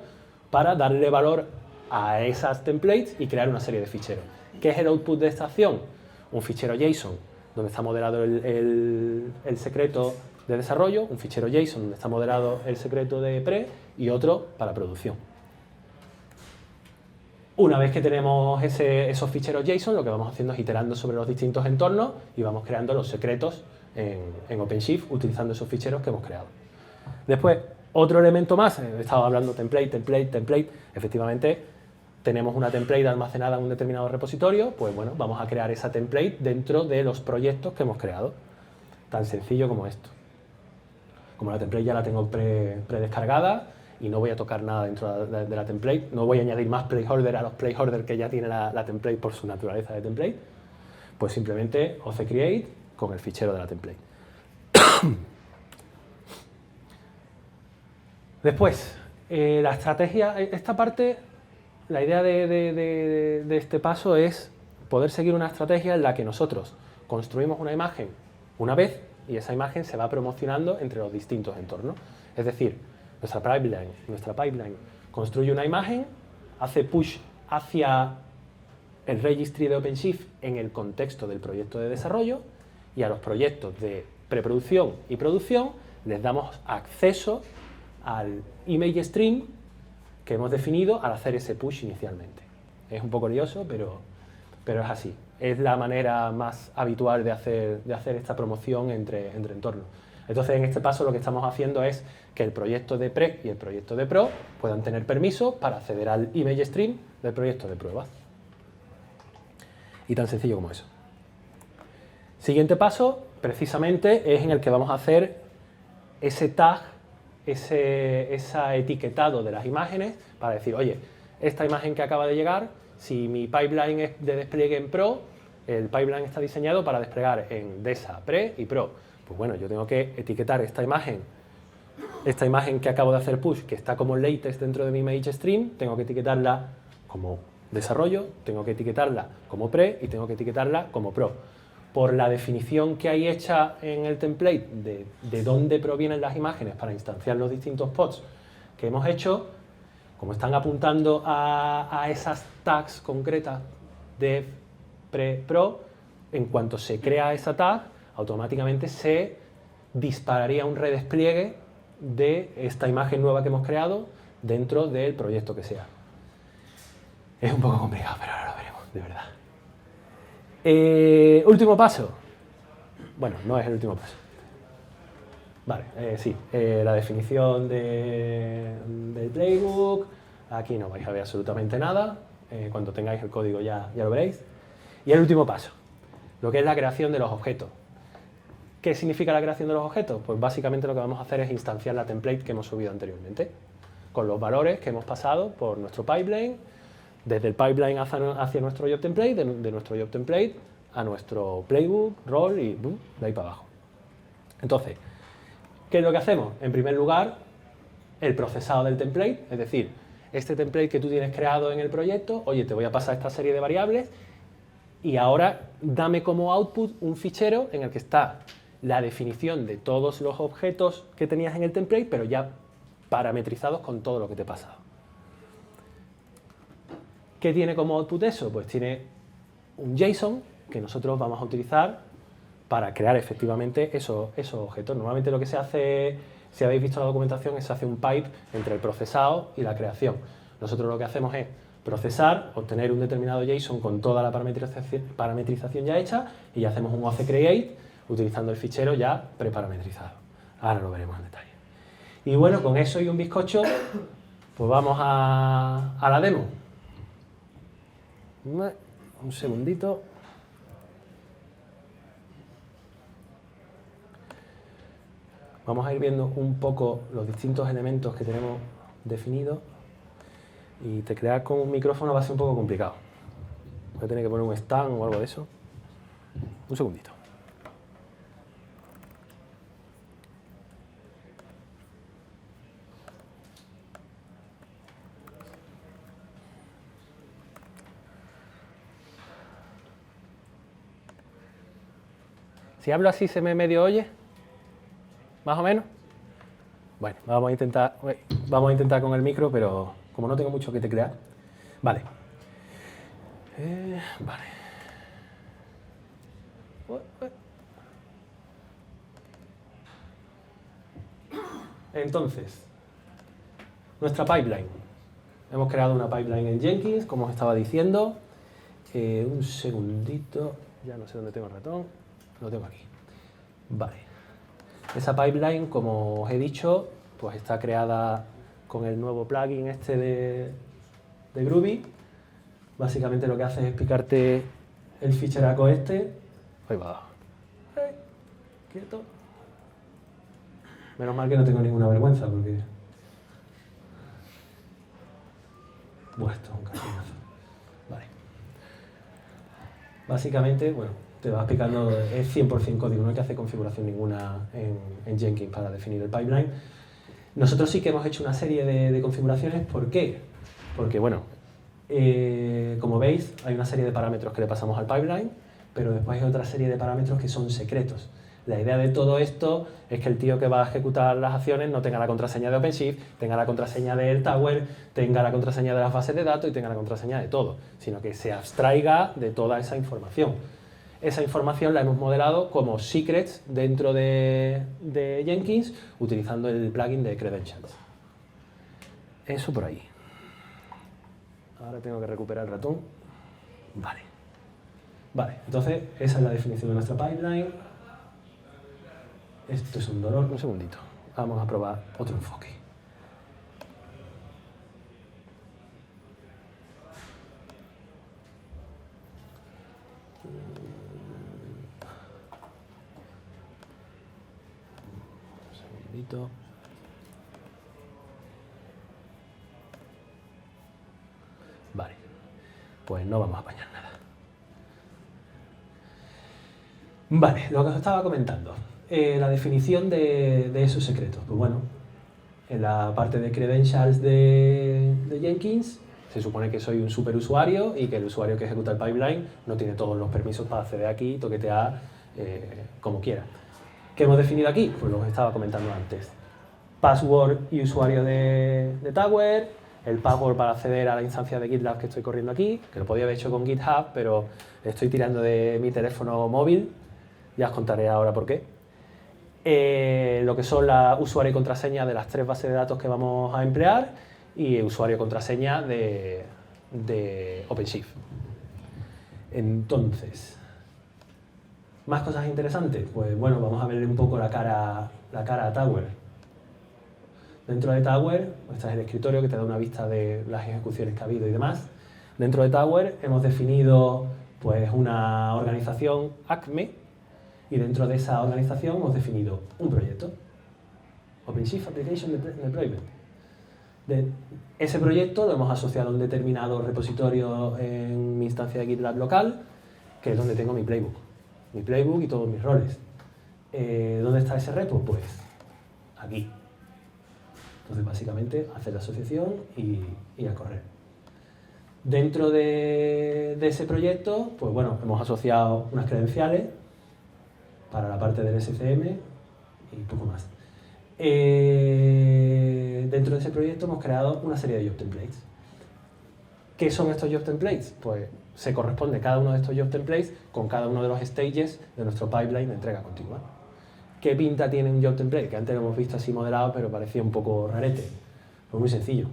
para darle valor a esas templates y crear una serie de ficheros. ¿Qué es el output de esta acción? Un fichero JSON donde está moderado el secreto de desarrollo, un fichero JSON donde está moderado el secreto de pre y otro para producción. Una vez que tenemos esos ficheros JSON, lo que vamos haciendo es iterando sobre los distintos entornos y vamos creando los secretos en OpenShift utilizando esos ficheros que hemos creado. Después, otro elemento más, he estado hablando template, efectivamente tenemos una template almacenada en un determinado repositorio, pues bueno, vamos a crear esa template dentro de los proyectos que hemos creado. Tan sencillo como esto. Como la template ya la tengo predescargada y no voy a tocar nada dentro de la template, no voy a añadir más placeholder a los placeholders que ya tiene la template por su naturaleza de template, pues simplemente OC create con el fichero de la template. Después, la estrategia, esta parte, la idea de este paso es poder seguir una estrategia en la que nosotros construimos una imagen una vez y esa imagen se va promocionando entre los distintos entornos. Es decir, nuestra pipeline construye una imagen, hace push hacia el registry de OpenShift en el contexto del proyecto de desarrollo y a los proyectos de preproducción y producción les damos acceso al image stream que hemos definido al hacer ese push inicialmente. Es un poco lioso, pero es así. Es la manera más habitual de hacer esta promoción entre entornos. Entonces, en este paso lo que estamos haciendo es que el proyecto de pre y el proyecto de pro puedan tener permiso para acceder al image stream del proyecto de prueba. Y tan sencillo como eso. Siguiente paso, precisamente, es en el que vamos a hacer ese tag, ese etiquetado de las imágenes para decir, oye, esta imagen que acaba de llegar, si mi pipeline es de despliegue en Pro, el pipeline está diseñado para desplegar en DESA, Pre y Pro. Pues bueno, yo tengo que etiquetar esta imagen que acabo de hacer push, que está como latest dentro de mi image stream, tengo que etiquetarla como desarrollo, tengo que etiquetarla como Pre y tengo que etiquetarla como Pro. Por la definición que hay hecha en el template de dónde provienen las imágenes para instanciar los distintos pods que hemos hecho, como están apuntando a esas tags concretas de Pre, Pro, en cuanto se crea esa tag, automáticamente se dispararía un redespliegue de esta imagen nueva que hemos creado dentro del proyecto que sea. Es un poco complicado, pero ahora lo veremos, de verdad. Último paso. Bueno, no es el último paso. Vale, sí, la definición del playbook. Aquí no vais a ver absolutamente nada. Cuando tengáis el código ya lo veréis. Y el último paso, lo que es la creación de los objetos. ¿Qué significa la creación de los objetos? Pues básicamente lo que vamos a hacer es instanciar la template que hemos subido anteriormente, con los valores que hemos pasado por nuestro pipeline, desde el pipeline hacia nuestro job template, de nuestro job template a nuestro playbook, role y boom, de ahí para abajo. Entonces, ¿qué es lo que hacemos? En primer lugar, el procesado del template, es decir, este template que tú tienes creado en el proyecto, oye, te voy a pasar esta serie de variables y ahora dame como output un fichero en el que está la definición de todos los objetos que tenías en el template, pero ya parametrizados con todo lo que te he pasado. ¿Qué tiene como output eso? Pues tiene un JSON que nosotros vamos a utilizar para crear efectivamente esos objetos. Normalmente lo que se hace, si habéis visto la documentación, es se hace un pipe entre el procesado y la creación. Nosotros lo que hacemos es procesar, obtener un determinado JSON con toda la parametrización ya hecha y ya hacemos un OC create utilizando el fichero ya preparametrizado. Ahora lo veremos en detalle. Y bueno, con eso y un bizcocho, pues vamos a la demo. Un segundito. Vamos a ir viendo un poco los distintos elementos que tenemos definidos. Y teclear con un micrófono va a ser un poco complicado. Voy a tener que poner un stand o algo de eso. Un segundito. Si hablo así, ¿se me medio oye? ¿Más o menos? Bueno, vamos a intentar con el micro, pero como no tengo mucho que teclear. Vale. Vale. Entonces, nuestra pipeline. Hemos creado una pipeline en Jenkins, como os estaba diciendo. Un segundito, ya no sé dónde tengo el ratón. Lo tengo aquí. Vale. Esa pipeline, como os he dicho, pues está creada con el nuevo plugin este de Groovy. Básicamente lo que hace es picarte el ficheraco este. Ahí va. Quieto. Menos mal que no tengo ninguna vergüenza porque... Bueno, esto es un cartinazo. Vale. Básicamente, bueno, te vas picando, es 100% código, no hay que hacer configuración ninguna en Jenkins para definir el pipeline. Nosotros sí que hemos hecho una serie de configuraciones. ¿Por qué? Porque, bueno, como veis, hay una serie de parámetros que le pasamos al pipeline, pero después hay otra serie de parámetros que son secretos. La idea de todo esto es que el tío que va a ejecutar las acciones no tenga la contraseña de OpenShift, tenga la contraseña del Tower, tenga la contraseña de las bases de datos y tenga la contraseña de todo, sino que se abstraiga de toda esa información. Esa información la hemos modelado como secrets dentro de Jenkins utilizando el plugin de Credentials. Eso por ahí. Ahora tengo que recuperar el ratón. Vale. Vale, entonces esa es la definición de nuestra pipeline. Esto es un dolor. Un segundito. Vamos a probar otro enfoque. Un segundito. Vale, pues no vamos a apañar nada. Vale, lo que os estaba comentando, la definición de esos secretos. Pues bueno, en la parte de credentials de Jenkins se supone que soy un superusuario y que el usuario que ejecuta el pipeline no tiene todos los permisos para acceder aquí y toquetear como quiera. ¿Qué hemos definido aquí? Pues lo que estaba comentando antes. Password y usuario de Tower, el password para acceder a la instancia de GitLab que estoy corriendo aquí, que lo podía haber hecho con GitHub, pero estoy tirando de mi teléfono móvil, ya os contaré ahora por qué. Lo que son la usuario y contraseña de las 3 bases de datos que vamos a emplear y usuario y contraseña de OpenShift. Entonces, ¿más cosas interesantes? Pues bueno, vamos a verle un poco la cara a Tower. Dentro de Tower, este es el escritorio que te da una vista de las ejecuciones que ha habido y demás. Dentro de Tower hemos definido pues, una organización ACME y dentro de esa organización hemos definido un proyecto, OpenShift Application Deployment. Ese proyecto lo hemos asociado a un determinado repositorio en mi instancia de GitLab local, que es donde tengo mi playbook y todos mis roles. ¿Dónde está ese repo? Pues aquí. Entonces, básicamente, hacer la asociación y a correr. Dentro de ese proyecto, pues bueno, hemos asociado unas credenciales para la parte del SCM y poco más. Dentro de ese proyecto hemos creado una serie de job templates. ¿Qué son estos job templates? Pues se corresponde cada uno de estos job templates con cada uno de los stages de nuestro pipeline de entrega continua. ¿Qué pinta tiene un job template? Que antes lo hemos visto así modelado, pero parecía un poco rarete. Pues muy sencillo.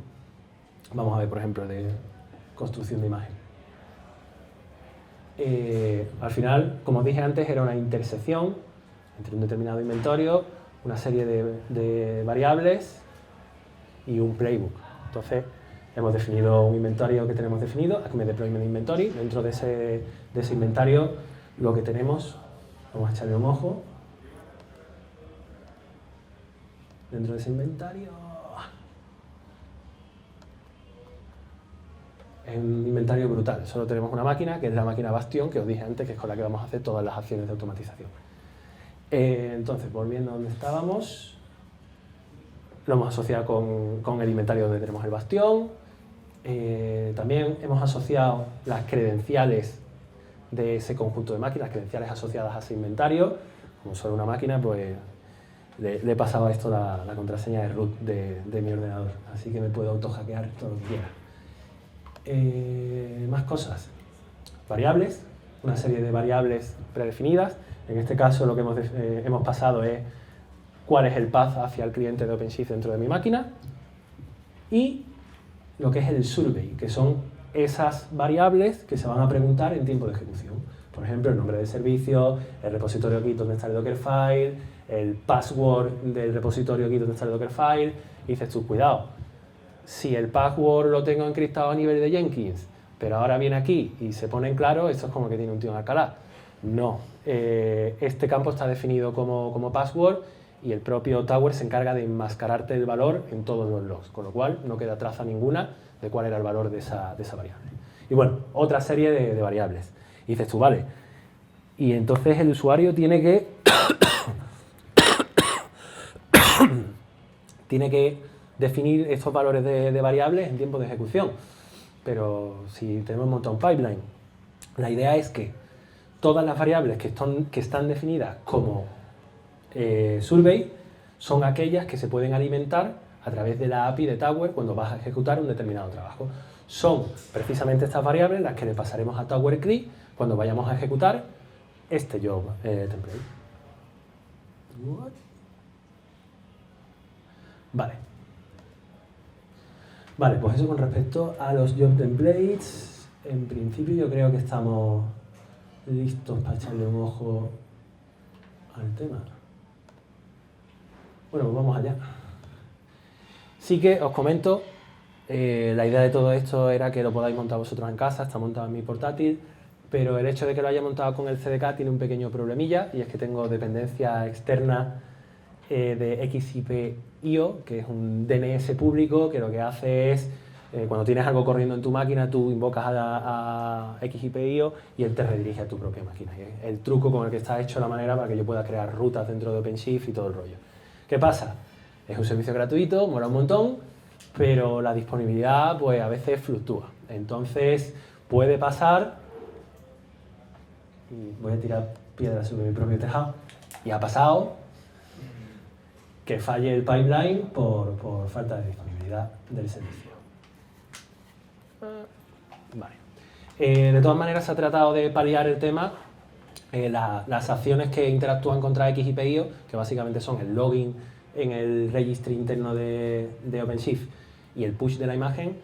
Vamos a ver, por ejemplo, de construcción de imagen. Al final, como os dije antes, era una intersección entre un determinado inventario, una serie de variables y un playbook. Entonces, hemos definido un inventario que tenemos definido, Acme Deployment Inventory. Dentro de ese inventario, lo que tenemos, vamos a echarle un ojo. Dentro de ese inventario es un inventario brutal. Solo tenemos una máquina, que es la máquina Bastion, que os dije antes, que es con la que vamos a hacer todas las acciones de automatización. Entonces, volviendo a donde estábamos, lo hemos asociado con el inventario donde tenemos el Bastion. También hemos asociado las credenciales de ese conjunto de máquinas, credenciales asociadas a ese inventario. Como solo una máquina, pues le he pasado a esto la contraseña de root de mi ordenador, así que me puedo autohackear todo lo que quiera. Más cosas. Variables, una serie de variables predefinidas. En este caso lo que hemos pasado es cuál es el path hacia el cliente de OpenShift dentro de mi máquina y lo que es el survey, que son esas variables que se van a preguntar en tiempo de ejecución. Por ejemplo, el nombre del servicio, el repositorio Git donde está el Dockerfile, el password del repositorio Git donde está el Dockerfile. Y dices tú, cuidado, si el password lo tengo encriptado a nivel de Jenkins, pero ahora viene aquí y se pone en claro, esto es como que tiene un tío en Alcalá. No, este campo está definido como password y el propio Tower se encarga de enmascararte el valor en todos los logs, con lo cual no queda traza ninguna de cuál era el valor de esa variable. Y bueno, otra serie de variables. Y dices tú, vale, y entonces el usuario tiene que definir estos valores de variables en tiempo de ejecución. Pero si tenemos montado un pipeline, la idea es que todas las variables que están definidas como survey son aquellas que se pueden alimentar a través de la API de Tower cuando vas a ejecutar un determinado trabajo. Son precisamente estas variables las que le pasaremos a Tower CRI cuando vayamos a ejecutar este job template. Vale. Vale, pues eso con respecto a los job templates. En principio yo creo que estamos listos para echarle un ojo al tema. Bueno, pues vamos allá. Sí que os comento, la idea de todo esto era que lo podáis montar vosotros en casa, está montado en mi portátil, pero el hecho de que lo haya montado con el CDK tiene un pequeño problemilla, y es que tengo dependencia externa de XIP-io, que es un DNS público que lo que hace es, cuando tienes algo corriendo en tu máquina, tú invocas a XIP-io y él te redirige a tu propia máquina. Y es el truco con el que está hecho la manera para que yo pueda crear rutas dentro de OpenShift y todo el rollo. ¿Qué pasa? Es un servicio gratuito, mola un montón, pero la disponibilidad pues a veces fluctúa. Entonces puede pasar, y voy a tirar piedras sobre mi propio tejado, y ha pasado que falle el pipeline por falta de disponibilidad del servicio. Vale. De todas maneras se ha tratado de paliar el tema. Las acciones que interactúan contra XIP-io, que básicamente son el login en el registry interno de OpenShift y el push de la imagen,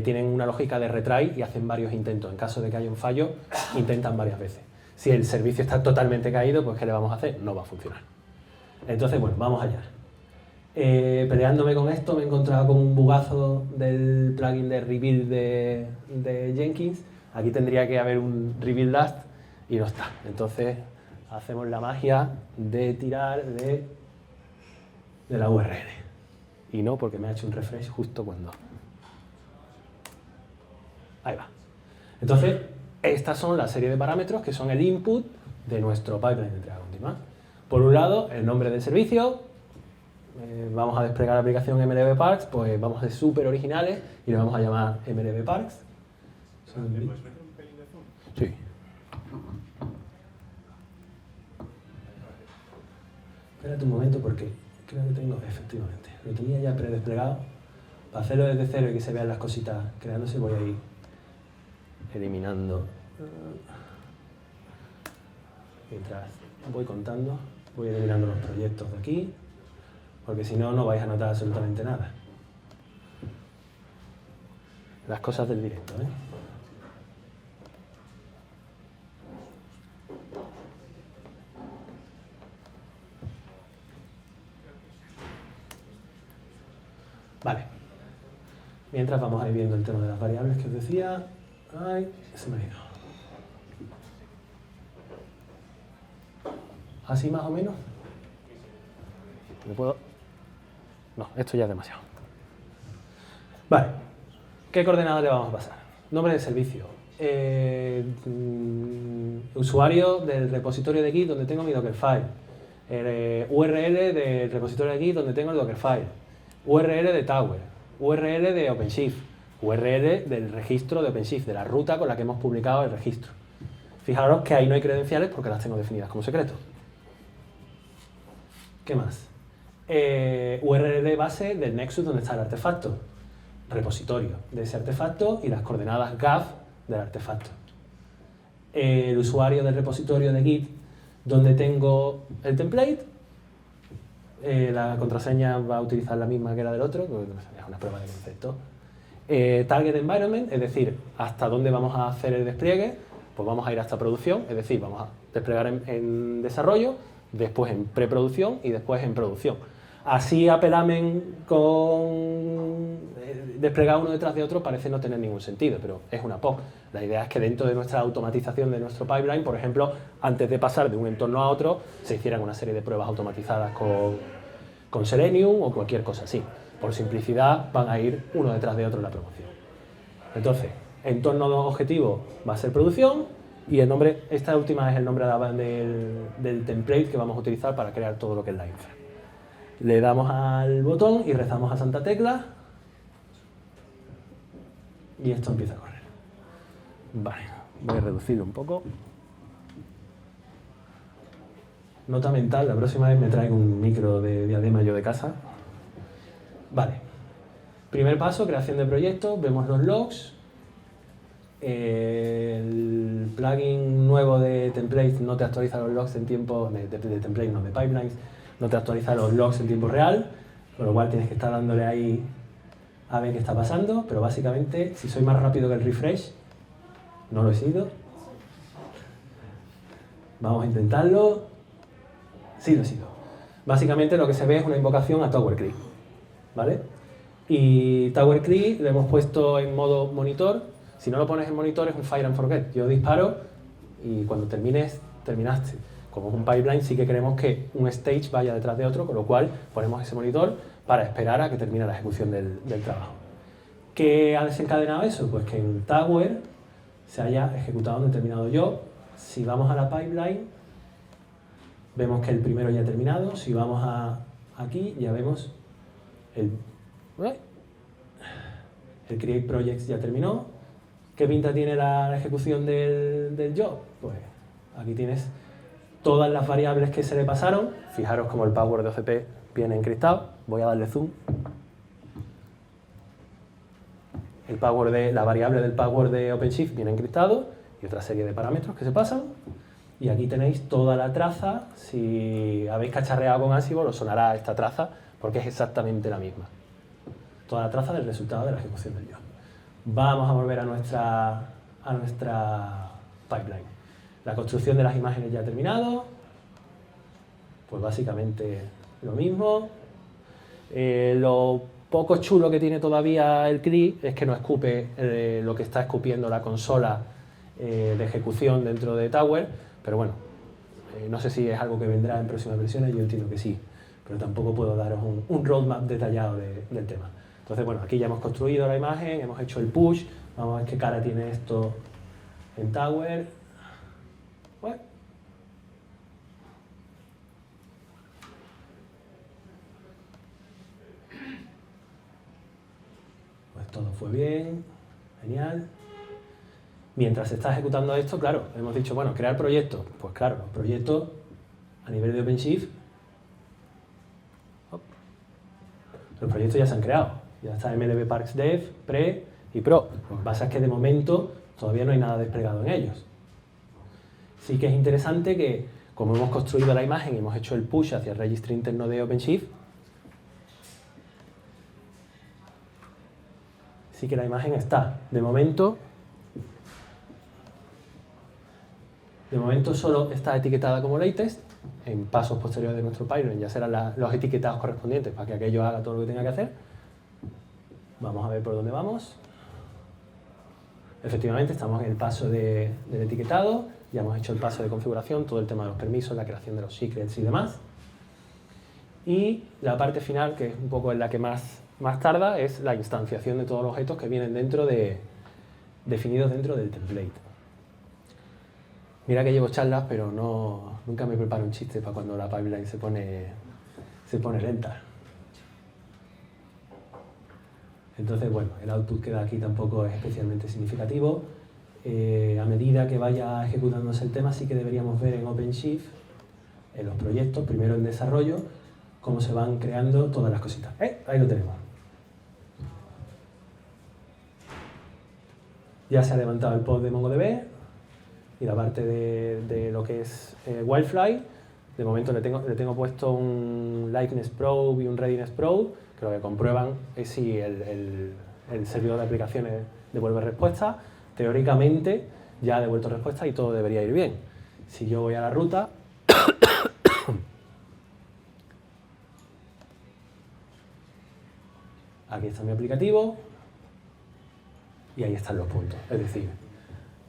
tienen una lógica de retry y hacen varios intentos. En caso de que haya un fallo, intentan varias veces. Si el servicio está totalmente caído, pues ¿qué le vamos a hacer? No va a funcionar. Entonces, bueno, vamos allá. Peleándome con esto me he encontrado con un bugazo del plugin de rebuild de Jenkins. Aquí tendría que haber un rebuild last y no está. Entonces hacemos la magia de tirar de la URL. Y no, porque me ha hecho un refresh justo cuando... Ahí va. Entonces, estas son la serie de parámetros que son el input de nuestro pipeline de entrega continua. Por un lado, el nombre del servicio. Vamos a desplegar la aplicación MLB Parks, pues vamos a ser súper originales y le vamos a llamar MLB Parks. ¿Le puedes meter un pelín de zoom? Sí. Espérate un momento porque creo que tengo, efectivamente, lo tenía ya predesplegado. Para hacerlo desde cero y que se vean las cositas creándose, voy a ir eliminando. Mientras voy contando, voy eliminando los proyectos de aquí, porque si no, no vais a notar absolutamente nada. Las cosas del directo, ¿eh? Vale. Mientras vamos a ir viendo el tema de las variables que os decía. Ay, se me ha ido. ¿Así más o menos? ¿Me puedo? No, esto ya es demasiado. Vale. ¿Qué coordenadas le vamos a pasar? Nombre de servicio. Usuario del repositorio de Git donde tengo mi Dockerfile. URL del repositorio de Git donde tengo el Dockerfile. URL de Tower. URL de OpenShift. URL del registro de OpenShift, de la ruta con la que hemos publicado el registro. Fijaros que ahí no hay credenciales porque las tengo definidas como secreto. ¿Qué más? URL de base del Nexus donde está el artefacto. Repositorio de ese artefacto y las coordenadas GAF del artefacto. El usuario del repositorio de Git donde tengo el template. La contraseña va a utilizar la misma que la del otro, es una prueba de concepto. Target environment, es decir, hasta dónde vamos a hacer el despliegue, pues vamos a ir hasta producción, es decir, vamos a desplegar en desarrollo, después en preproducción y después en producción. Así apelamen con desplegar uno detrás de otro parece no tener ningún sentido, pero es una POC. La idea es que dentro de nuestra automatización de nuestro pipeline, por ejemplo, antes de pasar de un entorno a otro, se hicieran una serie de pruebas automatizadas con Selenium o cualquier cosa así. Por simplicidad van a ir uno detrás de otro en la promoción. Entonces, entorno objetivo va a ser producción y el nombre, esta última es el nombre del template que vamos a utilizar para crear todo lo que es la infra. Le damos al botón y rezamos a Santa Tecla y esto empieza a correr. Vale, voy a reducirlo un poco. Nota mental, la próxima vez me traigo un micro de diadema yo de casa. Vale. Primer paso, creación de proyecto, vemos los logs. El plugin nuevo de templates no te actualiza los logs en tiempo, de templates no, de pipelines, no te actualiza los logs en tiempo real, con lo cual tienes que estar dándole ahí a ver qué está pasando, pero básicamente, si soy más rápido que el refresh, no lo he sido. Vamos a intentarlo. Sí, lo he sido. Básicamente lo que se ve es una invocación a TowerCree, ¿vale? Y TowerCree lo hemos puesto en modo monitor. Si no lo pones en monitor es un fire and forget. Yo disparo y cuando termines, terminaste. Como es un pipeline, sí que queremos que un stage vaya detrás de otro, con lo cual ponemos ese monitor para esperar a que termine la ejecución del trabajo. ¿Qué ha desencadenado eso? Pues que en Tower se haya ejecutado un determinado job. Si vamos a la pipeline, vemos que el primero ya ha terminado. Si vamos aquí, ya vemos el Create Projects ya terminó. ¿Qué pinta tiene la ejecución del job? Pues aquí tienes todas las variables que se le pasaron. Fijaros como el power de OCP viene encriptado. Voy a darle zoom. La variable del power de OpenShift viene encriptado y otra serie de parámetros que se pasan. Y aquí tenéis toda la traza. Si habéis cacharreado con Ansible, os sonará esta traza porque es exactamente la misma. Toda la traza del resultado de la ejecución del job. Vamos a volver a nuestra pipeline. La construcción de las imágenes ya ha terminado. Pues básicamente lo mismo. Lo poco chulo que tiene todavía el CRI es que no escupe lo que está escupiendo la consola de ejecución dentro de Tower, pero bueno, no sé si es algo que vendrá en próximas versiones, yo entiendo que sí, pero tampoco puedo daros un roadmap detallado del tema. Entonces, bueno, aquí ya hemos construido la imagen, hemos hecho el push, vamos a ver qué cara tiene esto en Tower. Bueno. Pues todo fue bien, genial. Mientras se está ejecutando esto, claro, hemos dicho, bueno, crear proyectos. Pues claro, los proyectos a nivel de OpenShift, los proyectos ya se han creado. Ya está MLB Parks Dev, Pre y Pro. Lo que pasa es que de momento todavía no hay nada desplegado en ellos. Sí que es interesante que, como hemos construido la imagen y hemos hecho el push hacia el registro interno de OpenShift, sí que la imagen está. De momento solo está etiquetada como latest. En pasos posteriores de nuestro pipeline ya serán los etiquetados correspondientes para que aquello haga todo lo que tenga que hacer. Vamos a ver por dónde vamos. Efectivamente, estamos en el paso del etiquetado. Ya hemos hecho el paso de configuración, todo el tema de los permisos, la creación de los secrets y demás. Y la parte final, que es un poco en la que más tarda, es la instanciación de todos los objetos que vienen definidos dentro del template. Mira que llevo charlas, pero nunca me preparo un chiste para cuando la pipeline se pone lenta. Entonces, bueno, el output que da aquí tampoco es especialmente significativo. A medida que vaya ejecutándose el tema, sí que deberíamos ver en OpenShift, en los proyectos, primero en desarrollo, cómo se van creando todas las cositas. Ahí lo tenemos. Ya se ha levantado el pod de MongoDB y la parte de lo que es Wildfly. De momento le tengo puesto un Likeness Probe y un Readiness Probe, que lo que comprueban es si el servidor de aplicaciones devuelve respuesta. Teóricamente ya ha devuelto respuesta y todo debería ir bien. Si yo voy a la ruta, aquí está mi aplicativo y ahí están los puntos. Es decir,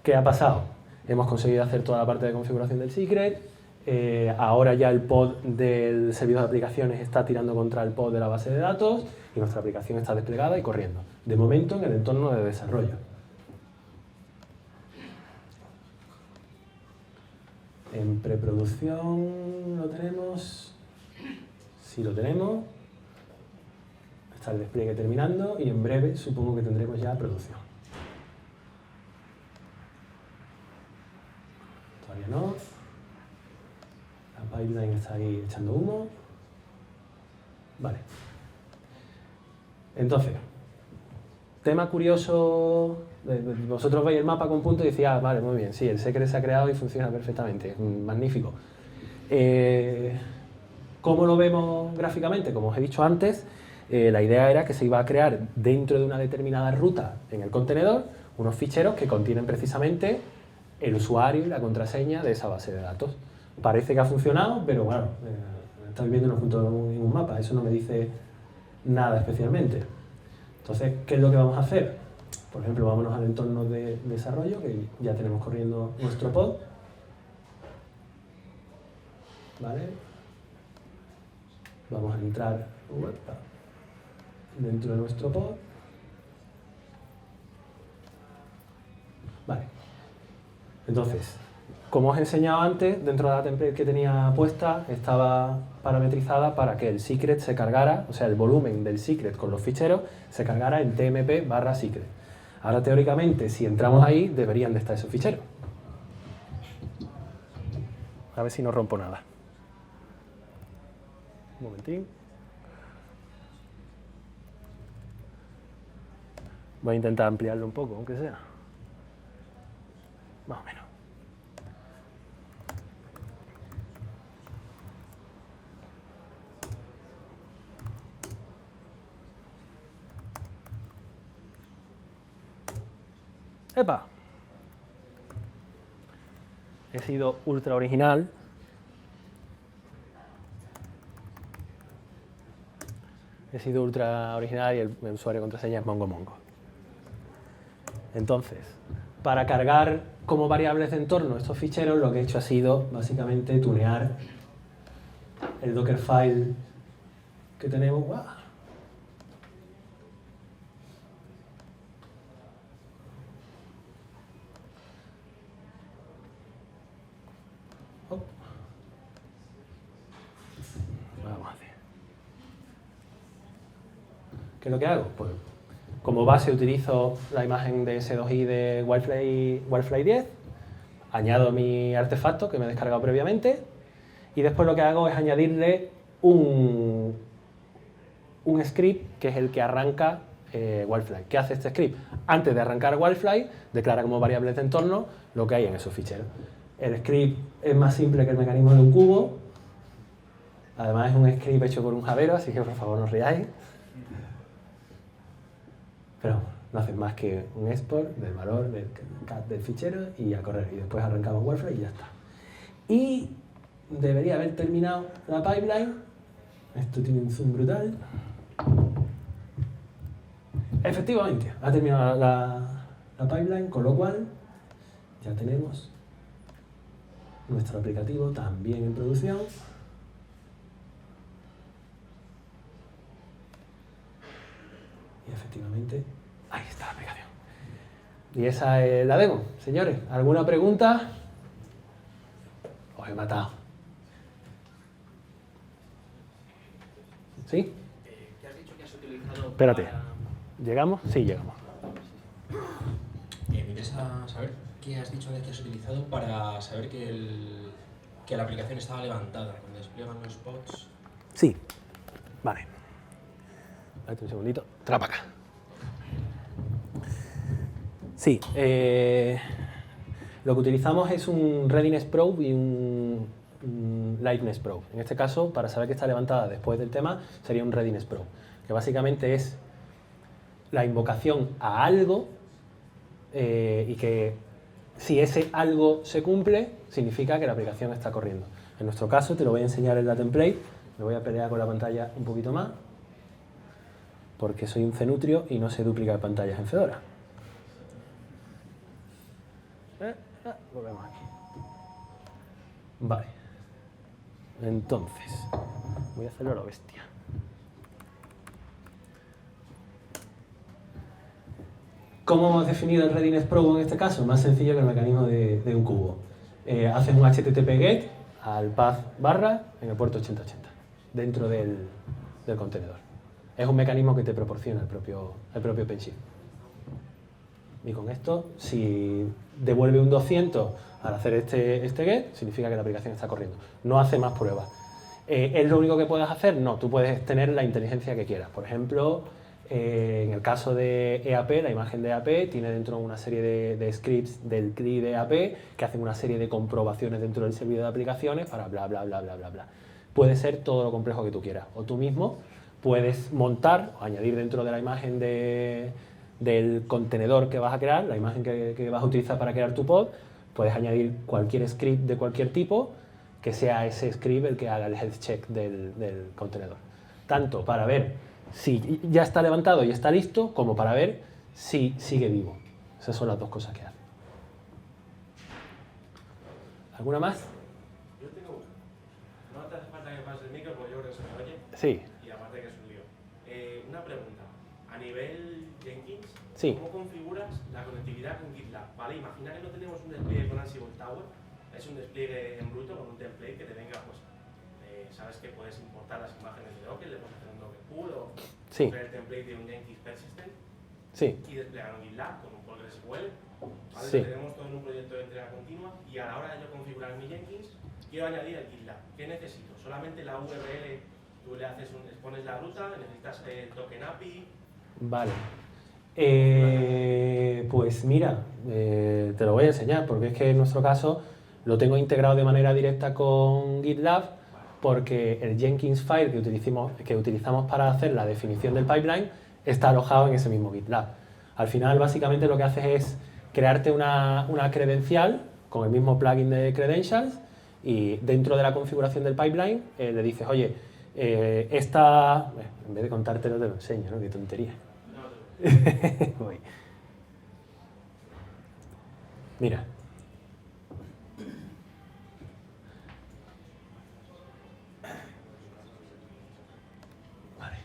¿qué ha pasado? Hemos conseguido hacer toda la parte de configuración del secret. Ahora ya el pod del servidor de aplicaciones está tirando contra el pod de la base de datos y nuestra aplicación está desplegada y corriendo. De momento en el entorno de desarrollo. En preproducción lo tenemos. Sí lo tenemos. Está el despliegue terminando y en breve supongo que tendremos ya producción. Todavía no. La pipeline está ahí echando humo. Vale. Entonces, tema curioso, vosotros veis el mapa con punto y decís, vale, muy bien, sí, el secret se ha creado y funciona perfectamente, magnífico. ¿Cómo lo vemos gráficamente? Como os he dicho antes, la idea era que se iba a crear dentro de una determinada ruta en el contenedor unos ficheros que contienen precisamente el usuario y la contraseña de esa base de datos. Parece que ha funcionado, pero bueno, estáis viendo junto en un mapa, eso no me dice nada especialmente. Entonces, ¿qué es lo que vamos a hacer? Por ejemplo, vámonos al entorno de desarrollo, que ya tenemos corriendo nuestro pod. ¿Vale? Vamos a entrar dentro de nuestro pod. Vale. Entonces, como os he enseñado antes, dentro de la template que tenía puesta, estaba parametrizada para que el secret se cargara, o sea, el volumen del secret con los ficheros se cargara en tmp/secret. Ahora, teóricamente, si entramos ahí, deberían de estar esos ficheros. A ver si no rompo nada. Un momentín. Voy a intentar ampliarlo un poco, aunque sea. Más o menos. ¡Epa! He sido ultra original. Y el usuario de contraseña es MongoMongo. Entonces, para cargar como variables de entorno estos ficheros, lo que he hecho ha sido básicamente tunear el Dockerfile que tenemos. ¡Wow! Vamos a hacer. ¿Qué es lo que hago? Pues como base utilizo la imagen de S2i de Wildfly 10, añado mi artefacto que me he descargado previamente y después lo que hago es añadirle un script que es el que arranca Wildfly. ¿Qué hace este script? Antes de arrancar Wildfly, declara como variables de entorno lo que hay en esos ficheros. El script es más simple que el mecanismo de un cubo. Además es un script hecho por un javero, así que por favor no os riáis. Pero no hacen más que un export del valor del cat del fichero y a correr. Y después arrancamos Wildfly y ya está. Y debería haber terminado la pipeline. Esto tiene un zoom brutal. Efectivamente, ha terminado la pipeline, con lo cual ya tenemos nuestro aplicativo también en producción. Y efectivamente, ahí está la aplicación. Y esa es la demo. Señores, ¿alguna pregunta? Os he matado. ¿Sí? ¿Qué has dicho que has utilizado? Espérate. ¿Llegamos? Sí, llegamos. Me interesa saber qué has dicho que has utilizado para saber que la aplicación estaba levantada, cuando despliegan los bots. Sí. Vale. Espérate un segundito. Trae para acá. Sí. Lo que utilizamos es un Readiness Probe y un Liveness Probe. En este caso, para saber que está levantada después del tema, sería un Readiness Probe, que básicamente es la invocación a algo y que si ese algo se cumple, significa que la aplicación está corriendo. En nuestro caso, te lo voy a enseñar en la template. Me voy a pelear con la pantalla un poquito más, porque soy un cenutrio y no sé duplicar pantallas en Fedora. Volvemos aquí. Vale. Entonces, voy a hacerlo a lo bestia. ¿Cómo hemos definido el Readiness Probe en este caso? Más sencillo que el mecanismo de un cubo. Haces un HTTP GET al path barra en el puerto 8080, dentro del contenedor. Es un mecanismo que te proporciona el propio OpenShift. Y con esto, si devuelve un 200 al hacer este GET, significa que la aplicación está corriendo. No hace más pruebas. ¿Es lo único que puedes hacer? No, tú puedes tener la inteligencia que quieras. Por ejemplo, en el caso de EAP, la imagen de EAP tiene dentro una serie de scripts del CRI de EAP que hacen una serie de comprobaciones dentro del servidor de aplicaciones para bla, bla, bla, bla, bla, bla. Puede ser todo lo complejo que tú quieras. O tú mismo puedes montar o añadir dentro de la imagen del contenedor que vas a crear, la imagen que vas a utilizar para crear tu pod, puedes añadir cualquier script de cualquier tipo que sea ese script el que haga el health check del contenedor. Tanto para ver si ya está levantado y está listo, como para ver si sigue vivo. Esas son las dos cosas que hace. ¿Alguna más? Yo tengo una. No te hace falta que pases el micro porque yo creo que se me oye. Sí. Y aparte que es un lío. Una pregunta. A nivel Jenkins, Sí. ¿cómo configuras la conectividad con GitLab? ¿Vale? Imagina que no tenemos un despliegue con Ansible Tower. Es un despliegue en bruto con un template que te venga, pues, sabes que puedes importar las imágenes de Docker, le puedes hacer un Docker pool o Sí. coger el template de un Jenkins persistent Sí. y desplegar un GitLab con un PostgreSQL. ¿Vale? Sí. Lo tenemos todo en un proyecto de entrega continua y a la hora de yo configurar mi Jenkins, quiero añadir el GitLab. ¿Qué necesito? Solamente la URL, tú le haces pones la ruta, necesitas el token API. Vale. Pues mira, te lo voy a enseñar porque es que en nuestro caso lo tengo integrado de manera directa con GitLab porque el Jenkins file que utilizamos para hacer la definición del pipeline está alojado en ese mismo GitLab. Al final, básicamente lo que haces es crearte una credencial con el mismo plugin de credentials y dentro de la configuración del pipeline le dices, oye, esta... En vez de contártelo te lo enseño, ¿no? Qué tontería. Voy. Mira. Vale.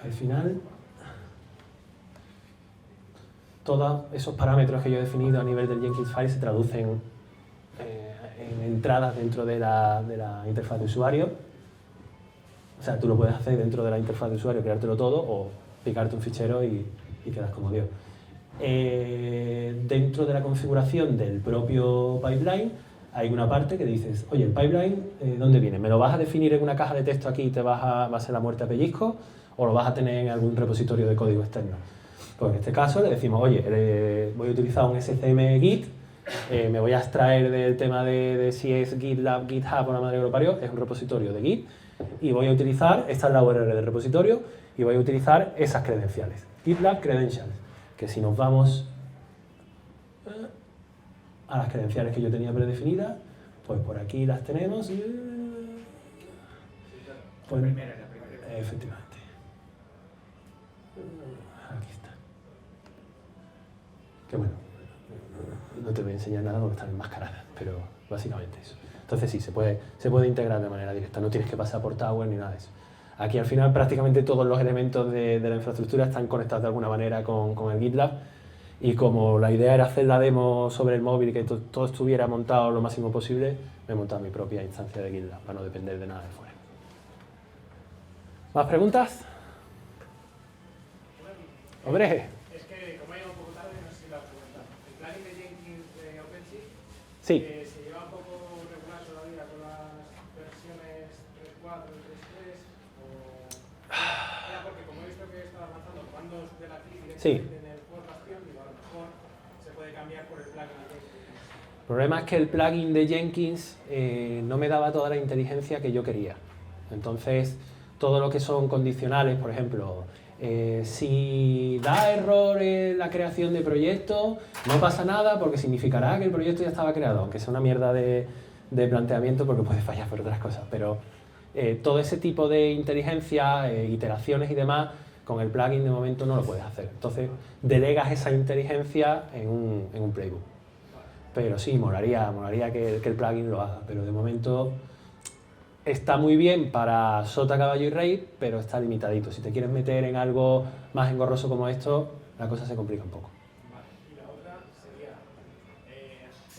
Al final, todos esos parámetros que yo he definido a nivel del Jenkins file se traducen en entradas dentro de la interfaz de usuario. O sea, tú lo puedes hacer dentro de la interfaz de usuario, creártelo todo o picarte un fichero y quedas como Dios. Dentro de la configuración del propio pipeline hay una parte que dices, oye, el pipeline, ¿dónde viene? ¿Me lo vas a definir en una caja de texto aquí y va a ser la muerte a pellizco? ¿O lo vas a tener en algún repositorio de código externo? Pues en este caso le decimos, oye, voy a utilizar un SCM Git, me voy a extraer del tema de si es GitLab, GitHub o la madre que lo parió, es un repositorio de Git, y voy a utilizar, esta es la URL del repositorio, y voy a utilizar esas credenciales, GitLab Credentials, que si nos vamos a las credenciales que yo tenía predefinidas, pues por aquí las tenemos, pues, efectivamente. Aquí está. Que bueno, no te voy a enseñar nada porque están enmascaradas, pero básicamente eso. Entonces sí, se puede integrar de manera directa, no tienes que pasar por Tower ni nada de eso. Aquí al final prácticamente todos los elementos de la infraestructura están conectados de alguna manera con el GitLab y como la idea era hacer la demo sobre el móvil y que todo estuviera montado lo máximo posible, me he montado mi propia instancia de GitLab para no depender de nada de fuera. ¿Más preguntas? Hombre. Es que, como ha llegado un poco tarde, no sé si lo has comentado. El plugin de Jenkins de OpenShift Sí. se lleva un poco regular todavía con las versiones 3.4 y 3.3 o... Era porque como he visto que estaba avanzando commandos de la CLI directamente en el core bastion, digo, a lo mejor se puede cambiar por el plugin de Jenkins. El problema es que el plugin de Jenkins no me daba toda la inteligencia que yo quería. Entonces, todo lo que son condicionales, por ejemplo, si da error en la creación de proyecto, no pasa nada porque significará que el proyecto ya estaba creado, aunque sea una mierda de planteamiento porque puede fallar por otras cosas. Pero todo ese tipo de inteligencia, iteraciones y demás, con el plugin de momento no lo puedes hacer. Entonces, delegas esa inteligencia en un playbook. Pero sí, molaría que el plugin lo haga, pero de momento está muy bien para sota, caballo y rey, pero está limitadito. Si te quieres meter en algo más engorroso como esto, la cosa se complica un poco. Vale. Y la otra sería,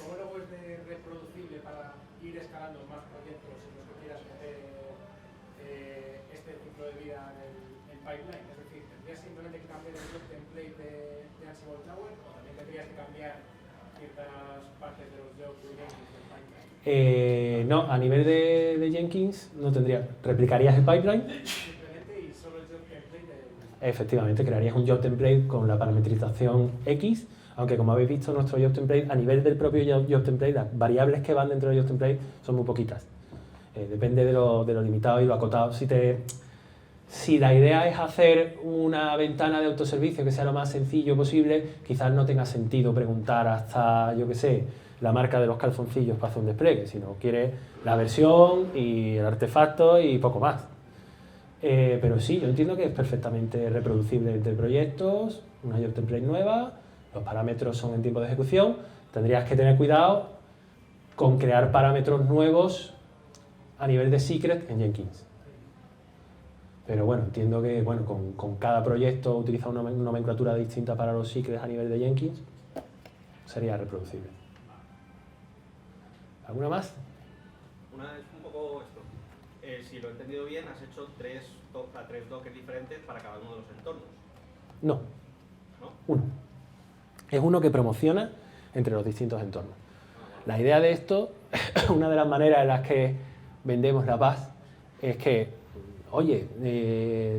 ¿cómo luego es de reproducible para ir escalando más proyectos en los que quieras meter este ciclo de vida en el pipeline? Es decir, ¿tendrías simplemente que cambiar el job template de Ansible Tower o también tendrías que cambiar ciertas partes de los jobs de Jenkins del pipeline? No, a nivel de Jenkins no tendría. ¿Replicarías el pipeline? Simplemente y solo el job template del... Efectivamente, crearías un job template con la parametrización X, Aunque como habéis visto, nuestro job template, a nivel del propio job template, las variables que van dentro del job template son muy poquitas. Depende de lo limitado y lo acotado. Si la idea es hacer una ventana de autoservicio que sea lo más sencillo posible, quizás no tenga sentido preguntar hasta, yo qué sé, la marca de los calzoncillos para hacer un despliegue, sino quiere la versión y el artefacto y poco más. Pero sí, yo entiendo que es perfectamente reproducible entre proyectos, una job template nueva, los parámetros son en tiempo de ejecución, tendrías que tener cuidado con crear parámetros nuevos a nivel de secret en Jenkins. Pero bueno, entiendo que bueno, con cada proyecto utilizar una nomenclatura distinta para los secrets a nivel de Jenkins sería reproducible. ¿Alguna más? Una es un poco esto. Si lo he entendido bien, has hecho tres dockers diferentes para cada uno de los entornos. No. ¿No? Uno. Es uno que promociona entre los distintos entornos. La idea de esto, una de las maneras en las que vendemos la paz, es que, oye,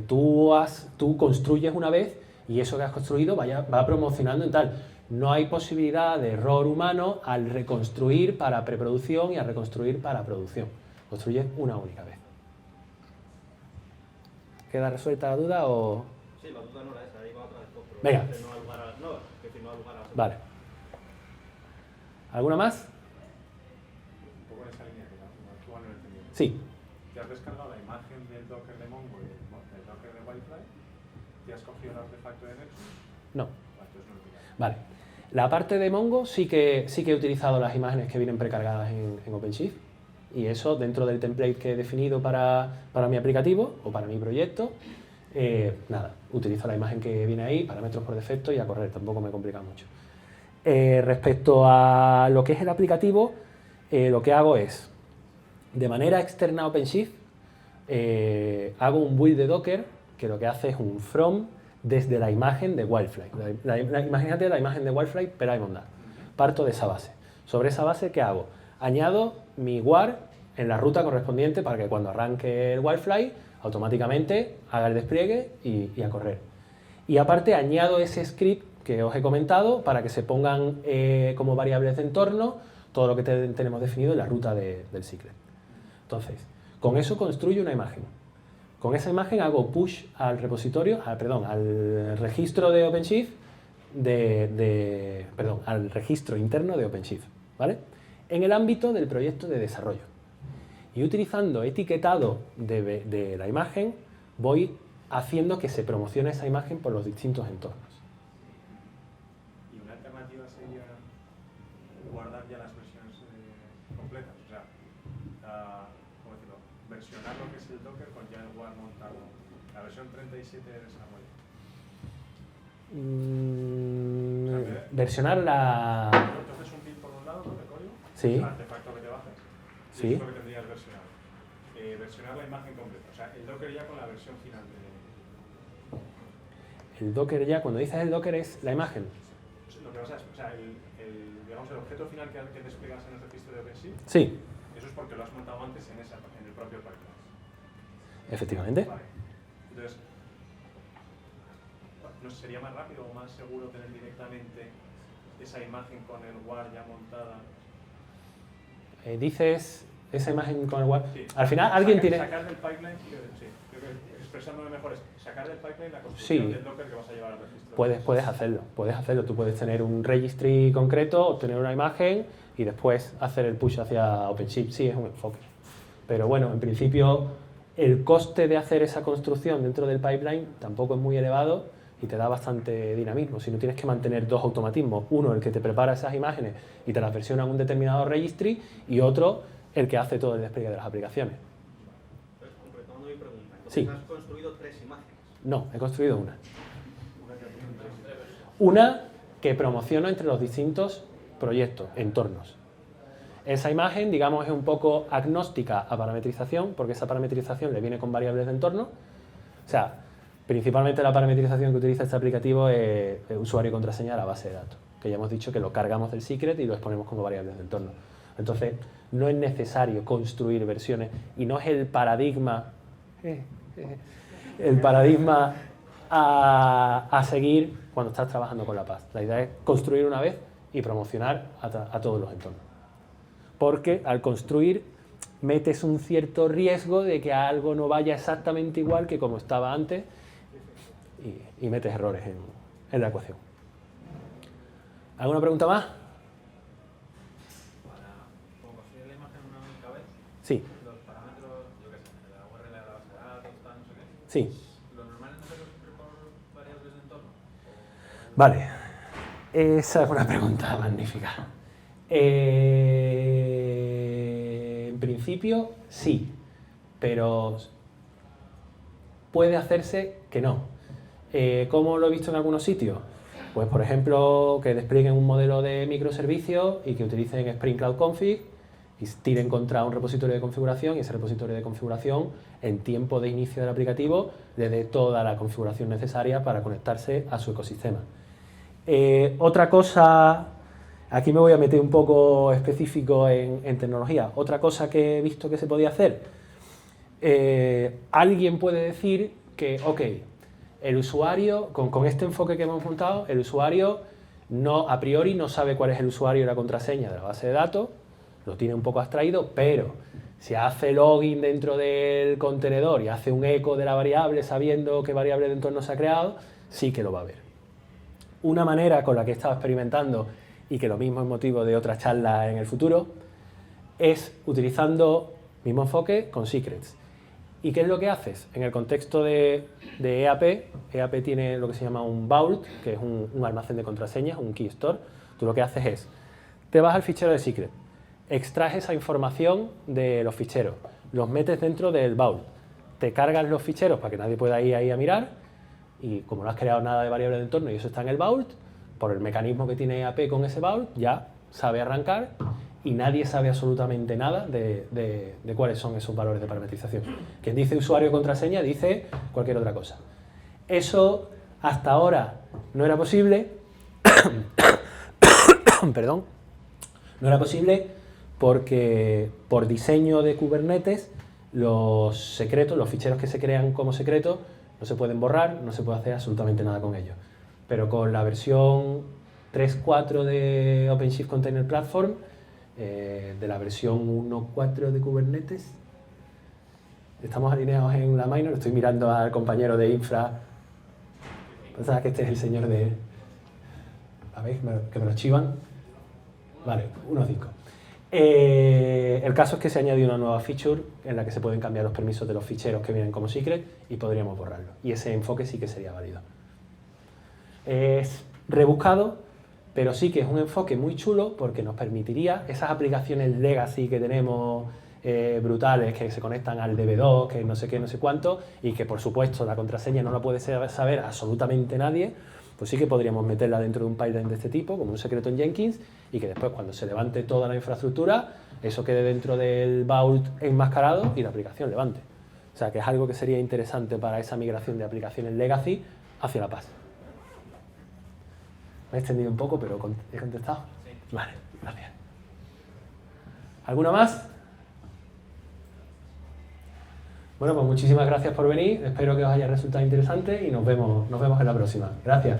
tú construyes una vez y eso que has construido va promocionando en tal. No hay posibilidad de error humano al reconstruir para preproducción y al reconstruir para producción. Construyes una única vez. ¿Queda resuelta la duda o...? Sí, la duda no era esa, ahí va otra vez. Pero Venga. que no da lugar a las nuevas, que no da lugar a las Vale. ¿Alguna más? Un poco en esa línea, que no, igual no lo he entendido. Sí. ¿Te has descargado la imagen del Docker de Mongo y del Docker de Wildfly? ¿Te has cogido el artefacto de Nexus? No. Entonces no lo he Vale. La parte de Mongo sí que he utilizado las imágenes que vienen precargadas en OpenShift. Y eso dentro del template que he definido para mi aplicativo o para mi proyecto, nada, utilizo la imagen que viene ahí, parámetros por defecto y a correr, tampoco me complica mucho. Respecto a lo que es el aplicativo, lo que hago es, de manera externa a OpenShift, hago un build de Docker que lo que hace es un from desde la imagen de Wildfly. Imagínate la imagen de Wildfly, pero hay bondad. Parto de esa base. Sobre esa base, ¿qué hago? Añado mi war en la ruta correspondiente para que cuando arranque el Wildfly automáticamente haga el despliegue y a correr. Y aparte añado ese script que os he comentado para que se pongan como variables de entorno todo lo que tenemos definido en la ruta del secret. Entonces, con eso construyo una imagen. Con esa imagen hago push al repositorio, al registro de OpenShift, al registro interno de OpenShift, ¿vale? En el ámbito del proyecto de desarrollo. Y utilizando etiquetado de la imagen, voy haciendo que se promocione esa imagen por los distintos entornos. Y una alternativa sería guardar ya las versiones completas, o sea, ¿cómo decirlo? Versionar lo que es el Docker con ya el WAR montado. La versión 37 de desarrollo. Versionar la... Entonces un build por un lado, ¿no? De código. Sí. El artefacto que te bajes. Sí. Y eso es lo que tendrías versionado. Versionar la imagen completa. O sea, el Docker ya con la versión final de... El Docker ya, cuando dices el Docker es la imagen. Lo que pasa es, o sea, digamos, el objeto final que desplegas en el registro de OpenShift, Sí, eso es porque lo has montado antes en el propio pipeline. efectivamente. Vale. Entonces, ¿no sería más rápido o más seguro tener directamente esa imagen con el WAR ya montada? Dices esa imagen con el WAR. Sí. Al final alguien tiene... Sacar del pipeline, sí, creo que expresándome mejor es sacar del pipeline la construcción Sí. del Docker que vas a llevar al registro. Puedes hacerlo. Tú puedes tener un registry concreto, obtener una imagen y después hacer el push hacia OpenShift. Sí, es un enfoque. Pero bueno, en principio el coste de hacer esa construcción dentro del pipeline tampoco es muy elevado y te da bastante dinamismo. Si no tienes que mantener dos automatismos, uno el que te prepara esas imágenes y te las versiona en un determinado registry y otro el que hace todo el despliegue de las aplicaciones. Entonces, completando mi pregunta, entonces Sí. has construido tres imágenes. No, he construido una. Una que promociono entre los distintos proyectos, entornos. Esa imagen, digamos, es un poco agnóstica a parametrización, porque esa parametrización le viene con variables de entorno. O sea, principalmente la parametrización que utiliza este aplicativo es usuario y contraseña a la base de datos, que ya hemos dicho que lo cargamos del secret y lo exponemos como variables de entorno. Entonces, no es necesario construir versiones y no es el paradigma a seguir cuando estás trabajando con la PaaS. La idea es construir una vez y promocionar a todos los entornos. Porque al construir metes un cierto riesgo de que algo no vaya exactamente igual que como estaba antes y metes errores en la ecuación. ¿Alguna pregunta más? Como construir la imagen en una única vez, Sí. los parámetros, yo qué sé, la URL de la base de datos, tal, no sé qué. Sí. ¿Lo normal es hacerlo siempre por variables de entorno? Vale. Esa es una pregunta magnífica. En principio, sí, pero puede hacerse que no. ¿Cómo lo he visto en algunos sitios? Pues, por ejemplo, que desplieguen un modelo de microservicios y que utilicen Spring Cloud Config y tiren contra un repositorio de configuración y ese repositorio de configuración, en tiempo de inicio del aplicativo, le dé toda la configuración necesaria para conectarse a su ecosistema. Otra cosa, aquí me voy a meter un poco específico en tecnología, otra cosa que he visto que se podía hacer, alguien puede decir que, ok, el usuario, con este enfoque que hemos montado, el usuario a priori no sabe cuál es el usuario y la contraseña de la base de datos, lo tiene un poco abstraído, pero si hace login dentro del contenedor y hace un eco de la variable sabiendo qué variable de entorno se ha creado, sí que lo va a ver. Una manera con la que he estado experimentando y que lo mismo es motivo de otra charla en el futuro es utilizando mismo enfoque con secrets. ¿Y qué es lo que haces? En el contexto de EAP, EAP tiene lo que se llama un vault, que es un almacén de contraseñas, un key store. Tú lo que haces es, te vas al fichero de secret, extraes esa información de los ficheros, los metes dentro del vault, te cargas los ficheros para que nadie pueda ir ahí a mirar y como no has creado nada de variable de entorno y eso está en el vault, por el mecanismo que tiene EAP con ese vault ya sabe arrancar y nadie sabe absolutamente nada de cuáles son esos valores de parametrización. Quien dice usuario y contraseña dice cualquier otra cosa. Eso hasta ahora no era posible, perdón, no era posible porque por diseño de Kubernetes los secretos, los ficheros que se crean como secretos no se pueden borrar, no se puede hacer absolutamente nada con ellos. Pero con la versión 3.4 de OpenShift Container Platform, de la versión 1.4 de Kubernetes, estamos alineados en la minor, estoy mirando al compañero de infra, pensaba que este es el señor de... A ver, que me lo chivan. Vale, 1.5. El caso es que se ha añadido una nueva feature en la que se pueden cambiar los permisos de los ficheros que vienen como secret y podríamos borrarlo. Y ese enfoque sí que sería válido. Es rebuscado, pero sí que es un enfoque muy chulo porque nos permitiría esas aplicaciones legacy que tenemos brutales, que se conectan al DB2, que no sé qué, no sé cuánto, y que por supuesto la contraseña no la puede saber absolutamente nadie, pues sí que podríamos meterla dentro de un pipeline de este tipo, como un secreto en Jenkins, y que después cuando se levante toda la infraestructura, eso quede dentro del vault enmascarado y la aplicación levante. O sea que es algo que sería interesante para esa migración de aplicaciones legacy hacia la PaaS. Me he extendido un poco, pero ¿he contestado? Sí. Vale, gracias. ¿Alguna más? Bueno, pues muchísimas gracias por venir. Espero que os haya resultado interesante y nos vemos en la próxima. Gracias.